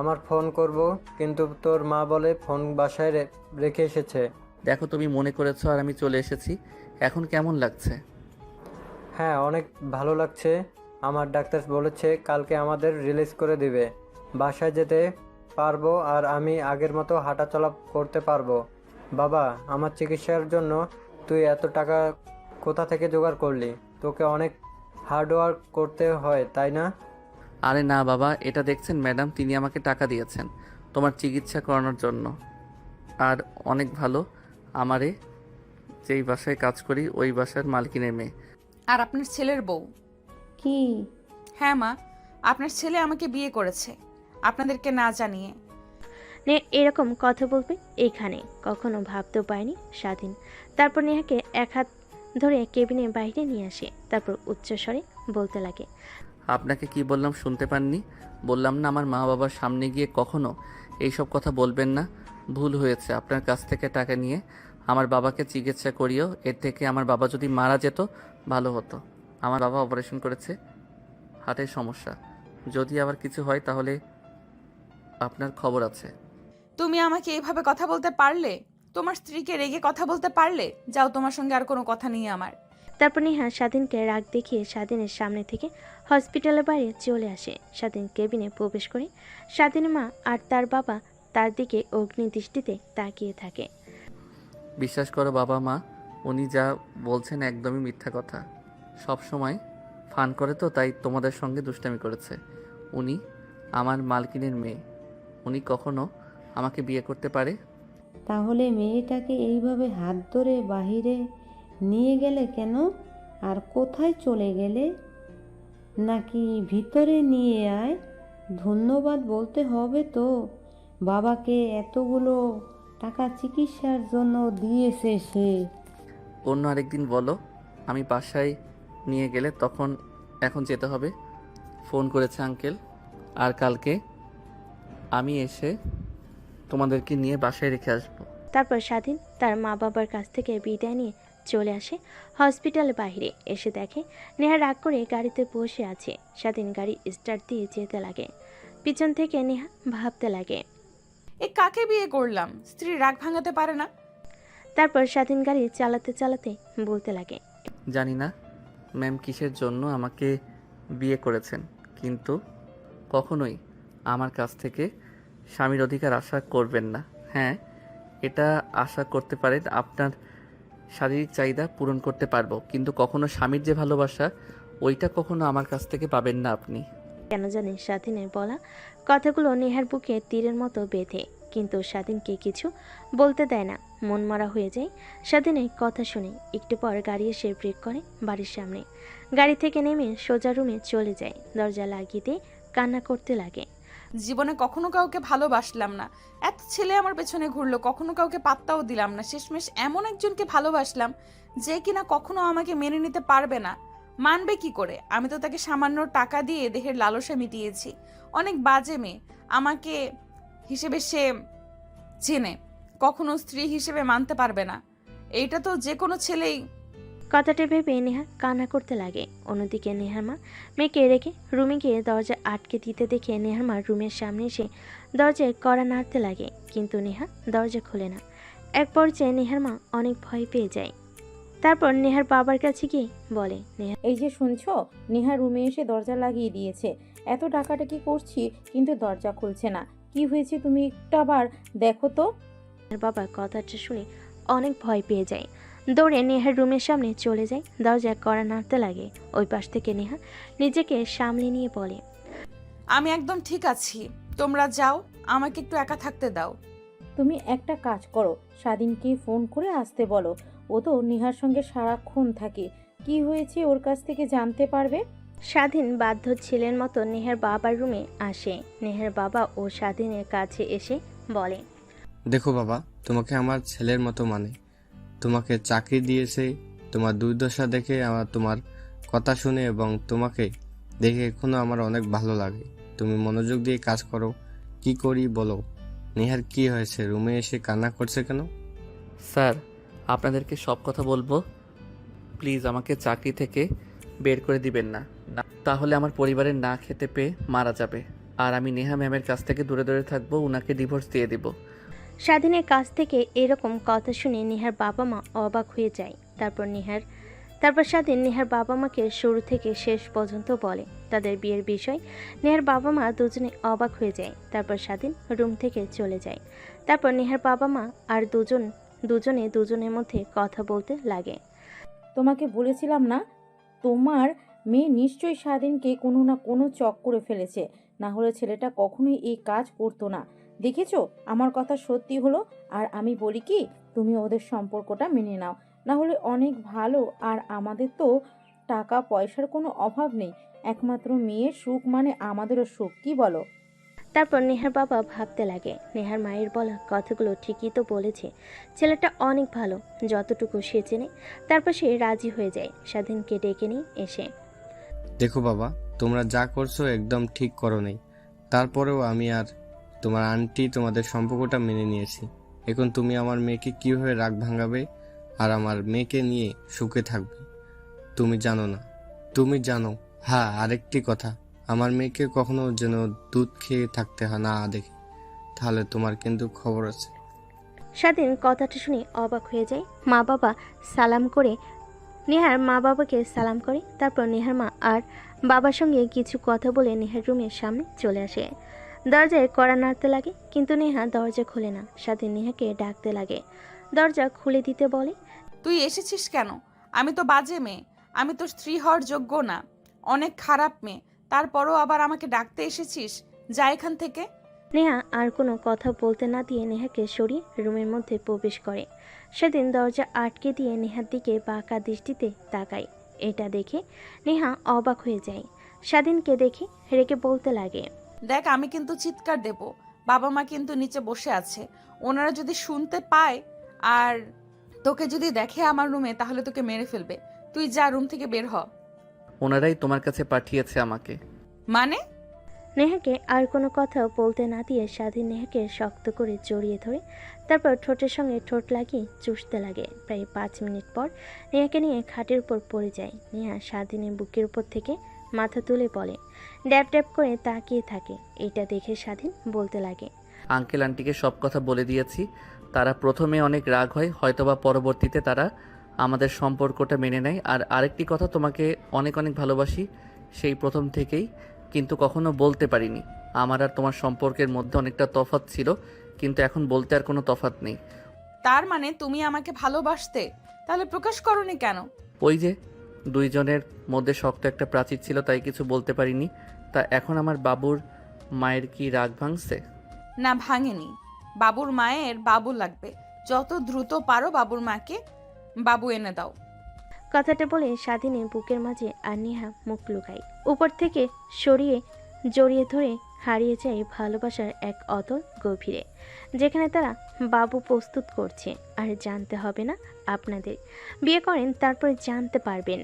আমার ফোন করব, কিন্তু তোর মা বলে ফোন বাসায় রেখে এসেছে। দেখো তুমি মনে করেছো আর আমি চলে এসেছি, এখন কেমন লাগছে? হ্যাঁ অনেক ভালো লাগছে। আমার ডাক্তার বলেছে কালকে আমাদের রিলিজ করে দিবে, বাসায় যেতে পারবো আর আমি আগের মতো হাঁটাচলা করতে পারবো। বাবা আমার চিকিৎসার জন্য তুই এত টাকা কোথা থেকে জোগাড় করলি? তোকে অনেক হার্ডওয়ার্ক করতে হয় তাই না? আরে না বাবা, এটা দেখছেন ম্যাডাম, তিনি আমাকে টাকা দিয়েছেন তোমার চিকিৎসা করানোর জন্য। আর অনেক ভালো, আমারে যেই বাসায় কাজ করি ওই বাসার মালকিনের মেয়ে। আর আপনার ছেলের বউ? কি? হ্যাঁ মা, আপনার ছেলে আমাকে বিয়ে করেছে আপনাদেরকে না জানিয়ে। এরকম কথা বলবে এখানে কখনো ভাবতেও পায়নি স্বাধীন। তারপর নেহাকে এক হাত ধরে কেবিনের বাইরে নিয়ে আসে। তারপর উচ্চস্বরে বলতে লাগে, আপনাকে কি বললাম শুনতে পাননি? বললাম না আমার মা বাবার সামনে গিয়ে কখনো এইসব কথা বলবেন না। ভুল হয়েছে, আপনার কাছ থেকে টাকা নিয়ে আমার বাবাকে চিকিৎসা করিও। এর থেকে আমার বাবা যদি মারা যেত ভালো হতো। আমার বাবা অপারেশন করেছে, হার্টের সমস্যা। যদি আবার কিছু হয় তাহলে আপনার খবর আছে। তুমি আমাকে এইভাবে কথা বলতে পারলে? তোমার স্ত্রীকে রেগে কথা বলতে পারলে? যাও, তোমার সঙ্গে আর কোনো কথা নেই আমার। তারপর নেহা স্বাধীনকে রাগ দেখিয়ে স্বাধীনের সামনে থেকে হসপিটালের বাইরে চলে আসে। স্বাধীন কেবিনে প্রবেশ করে স্বাধীনের মা আর তার বাবা তার দিকে অগ্নি দৃষ্টিতে তাকিয়ে থাকে। বিশ্বাস করো বাবা মা, উনি যা বলছেন একদমই মিথ্যা কথা। সব সময় ফান করে তো, তাই তোমাদের সঙ্গে দুষ্টামি করেছে। উনি আমার মালকিনের মেয়ে, উনি কখনো আমাকে বিয়ে করতে পারে? তাহলে মেয়েটাকে এইভাবে হাত ধরে বাহিরে নিয়ে গেলে কেন? আর কোথায় চলে গেলে? নাকি ভিতরে নিয়ে আয়? ধন্যবাদ বলতে হবে তো, বাবাকে এতগুলো টাকা চিকিৎসার জন্য দিয়েছে সে। অন্য আরেকদিন বলো, আমি বাসায় নিয়ে গেলে তখন। এখন যেতে হবে, ফোন করেছে আঙ্কেল। আর কালকে আমি এসে তোমাদেরকে নিয়ে বাসায় রেখে আসবো। তারপর স্বাধীন তার মা বাবার কাছ থেকে বিদায় নিয়ে চলে আসে হসপিটালের বাইরে। এসে দেখে নেহা রাগ করে গাড়িতে বসে আছে। স্বাধীন গাড়ি স্টার্ট দিয়ে যেতে লাগে। পিছন থেকে নেহা ভাবতে লাগে, এ কাকে বিয়ে করলাম? স্ত্রী রাগ ভাঙাতে পারে না। তারপর স্বাধীন গাড়ি চালাতে চালাতে বলতে লাগে, জানি না ম্যাম কিসের জন্য আমাকে বিয়ে করেছেন, কিন্তু কখনোই আমার কাছ থেকে স্বামীর অধিকার আশা করবেন না। হ্যাঁ, এটা আশা করতে পারেন আপনার শারীরিক চাহিদা পূরণ করতে পারবো, কিন্তু কখনো স্বামীর যে ভালোবাসা ওইটা কখনো আমার কাছ থেকে পাবেন না আপনি। কেন জানি স্বাধীনের বলা কথাগুলো নেহার বুকে তীরের মতো বেঁধে, কিন্তু স্বাধীনকে কিছু বলতে দেয় না। মন মারা হয়ে যায় স্বাধীনের কথা শুনে। একটু পর গাড়ি এসে ব্রেক করে বাড়ির সামনে। গাড়ি থেকে নেমে সোজা রুমে চলে যায়। দরজা লাগিয়ে দিয়ে কান্না করতে লাগে। জীবনে কখনো কাউকে ভালোবাসলাম না, এত ছেলে আমার পেছনে ঘুরলো, কখনো কাউকে পাত্তাও দিলাম না, শেষমেশ এমন একজনকে ভালোবাসলাম যে কিনা কখনো আমাকে মেনে নিতে পারবে না। মানবে কি করে? আমি তো তাকে সামান্য টাকা দিয়ে দেহের লালসা মিটিয়েছি। অনেক বাজে মেয়ে, আমাকে হিসেবে সে চেনে, কখনো স্ত্রী হিসেবে মানতে পারবে না। এইটা তো যে কোনো ছেলেই। কথাটা ভেবে নেহা কান্না করতে লাগে। অন্যদিকে নেহার মা মেয়েকে রেখে রুমে গিয়ে দরজা আটকে দিতে দেখে নেহার মা রুমের সামনে এসে দরজায় কড়া নাড়তে লাগে, কিন্তু নেহা দরজা খোলে না। এক পর্যায়ে নেহার মা অনেক ভয় পেয়ে যায়। তারপর নেহার বাবার কাছে গিয়ে বলে, নেহা এই যে শুনছো, নেহা রুমে এসে দরজা লাগিয়ে দিয়েছে। এত টাকাটাকি করছি কিন্তু দরজা খুলছে না। কি হয়েছে তুমি একটু আবার দেখো তো। বাবা কথাটা শুনে অনেক ভয় পেয়ে যায়। দৌড়ে নেহার রুমের সামনে চলে যায়, দরজায় কড়া নাড়তে লাগে। ওই পাশ থেকে নেহা নিজেকে সামলে নিয়ে বলে, আমি একদম ঠিক আছি, তোমরা যাও, আমাকে একটু একা থাকতে দাও। তুমি একটা কাজ করো, স্বাধীনকে ফোন করে আসতে বলো। ও তো নেহার সঙ্গে সারাক্ষণ থাকে, কি হয়েছে ওর কাছ থেকে জানতে পারবে। স্বাধীন বাধ্য ছেলের মতো নেহার বাবার রুমে আসে। নেহার বাবা ও স্বাধীনের কাছে এসে বলে, দেখো বাবা, তোমাকে আমার ছেলের মতো মানে, তোমাকে চাকরি দিয়েছে। তোমার দুর্দশা দেখে আমার, তোমার কথা শুনে এবং তোমাকে দেখে এখনো আমার অনেক ভালো লাগে। তুমি মনোযোগ দিয়ে কাজ করো। কি করি বলো? নেহার কি হয়েছে? রুমে এসে কান্না করছে কেন? স্যার, আপনাদেরকে সব কথা বলবো। প্লিজ আমাকে চাকরি থেকে বের করে দিবেন না, তাহলে আমার পরিবারের না খেতে পেয়ে মারা যাবে। আর আমি নেহা ম্যামের কাছ থেকে দূরে দূরে থাকবো, উনাকে ডিভোর্স দিয়ে দিব। স্বাধীনের কাছ থেকে এরকম কথা শুনে নেহার বাবা মা অবাক হয়ে যায়। তারপর স্বাধীন নেহার বাবা মাকে শুরু থেকে শেষ পর্যন্ত বলে তাদের বিয়ের বিষয়। নেহার বাবা মা দুজনে অবাক হয়ে যায়। তারপর স্বাধীন রুম থেকে চলে যায়। তারপর নেহার বাবা মা আর দুজনে দুজনের মধ্যে কথা বলতে লাগে। তোমাকে বলেছিলাম না, তোমার মেয়ে নিশ্চয়ই স্বাধীনকে কোনো না কোনো চক করে ফেলেছে, না হলে ছেলেটা কখনোই এই কাজ করতো না। দেখেছো, আমার কথা সত্যি হলো। আর আমি বলি কি, তুমি ওদের সম্পর্কটা মেনে নাও, না হলে অনেক ভালো। আর আমাদের তো টাকা পয়সার কোনো অভাব নেই, একমাত্র মেয়ের সুখ মানে আমাদেরও সুখ, কি বলো? তারপর নেহার বাবা ভাবতে লাগে, নেহার মায়ের বলা কথাগুলো ঠিকই তো বলেছে, ছেলেটা অনেক ভালো, যতটুকু সে চেনে। তারপর সে রাজি হয়ে যায়। স্বাধীনকে ডেকে নিয়ে এসে, দেখো বাবা, তোমরা যা করছো একদম ঠিক করো নাই। তারপরেও আমি আর তোমার আন্টি তোমাদের সম্পর্কটা মেনে নিয়েছি। এখন তুমি আমার মেয়েকে কীভাবে রাগ ভাঙাবে আর আমার মেয়েকে নিয়ে সুখে থাকবে? তুমি জানো না? তুমি জানো? হ্যাঁ, আরেকটি কথা, আমার মেয়েকে কখনো যেন দুধ খেয়ে থাকতে না দেখে, তাহলে তোমার কিন্তু খবর আছে। স্বাধীন কথাটা শুনে অবাক হয়ে যায়। নেহার মা বাবাকে সালাম করে। তারপর নেহার মা আর বাবার সঙ্গে কিছু কথা বলে নেহার রুমের সামনে চলে আসে। দরজায় কড়া নাড়তে লাগে, কিন্তু নেহা দরজা খোলে না। স্বাধীন নেহাকে ডাকতে লাগে, দরজা খুলে দিতে বলে, তুই এসেছিস কেন? আমি তো বাজে মেয়ে, আমি তোর স্ত্রী হওয়ার যোগ্য না, অনেক খারাপ মেয়ে, তারপরও আবার আমাকে ডাকতে এসেছিস? যা এখান থেকে। নেহা আর কোনো কথা বলতে না দিয়ে নেহাকে সরিয়ে রুমের মধ্যে প্রবেশ করে। সেদিন দরজা আটকে দিয়ে নেহার দিকে বাঁকা দৃষ্টিতে তাকায়। এটা দেখে নেহা অবাক হয়ে যায়। স্বাধীনকে দেখে রেগে বলতে লাগে, দেখ, আমি কিন্তু চিৎকার দেব, বাবা মা কিন্তু নিচে বসে আছে, ওনারা যদি শুনতে পায় আর তোকে যদি দেখে আমার রুমে, তাহলে তোকে মেরে ফেলবে। তুই যা, রুম থেকে বের হ। ওনারাই তোমার কাছে পাঠিয়েছে আমাকে। মানে? নেহাকে আর কোনো কথা বলতে না দিয়ে স্বাধীন নেহাকে শক্ত করে জড়িয়ে ধরে তারপর ঠোঁটের সঙ্গে ঠোঁট লাগিয়ে চুষতে লাগে। প্রায় 5 মিনিট পর নেহাকে নিয়ে খাটের উপর পড়ে যায়। নেহা স্বাধীনের বুকের উপর থেকে মাথা তুলে বলে, ড্যাব ড্যাব করে তাকিয়ে থাকে। এটা দেখে স্বাধীন বলতে লাগে, আঙ্কেল আন্টিকে সব কথা বলে দিয়েছি। তারা প্রথমে অনেক রাগ হয়, হয়তোবা পরবর্তীতে তারা আমাদের সম্পর্কটা মেনে নেয়। আর আরেকটি কথা, তোমাকে অনেক অনেক ভালোবাসি সেই প্রথম থেকেই, কিন্তু কখনো বলতে পারিনি। আমার আর তোমার সম্পর্কের মধ্যে অনেকটা তফাৎ ছিল, কিন্তু এখন বলতে আর কোনো তফাৎ নেই। তার মানে তুমি আমাকে ভালোবাসতে, তাহলে প্রকাশ করনি কেন? ওই যে দুইজনের মধ্যে শক্ত একটা প্রাচীর ছিল, তাই কিছু বলতে পারিনি। তা এখন আমার বাবুর মায়ের কি রাগ ভাঙছে? না, ভাঙেনি। বাবুর মায়ের বাবু লাগবে, যত দ্রুত পারো বাবুর মাকে বাবু এনে দাও। কথাটা বলে স্বাধীনের বুকের মাঝে আর নেহা মুখ লুকায়। উপর থেকে সরিয়ে জড়িয়ে ধরে হারিয়ে যায় ভালোবাসার এক অতল গভীরে, যেখানে তারা বাবু প্রস্তুত করছে। আর জানতে হবে না আপনাদের, বিয়ে করেন তারপর জানতে পারবেন।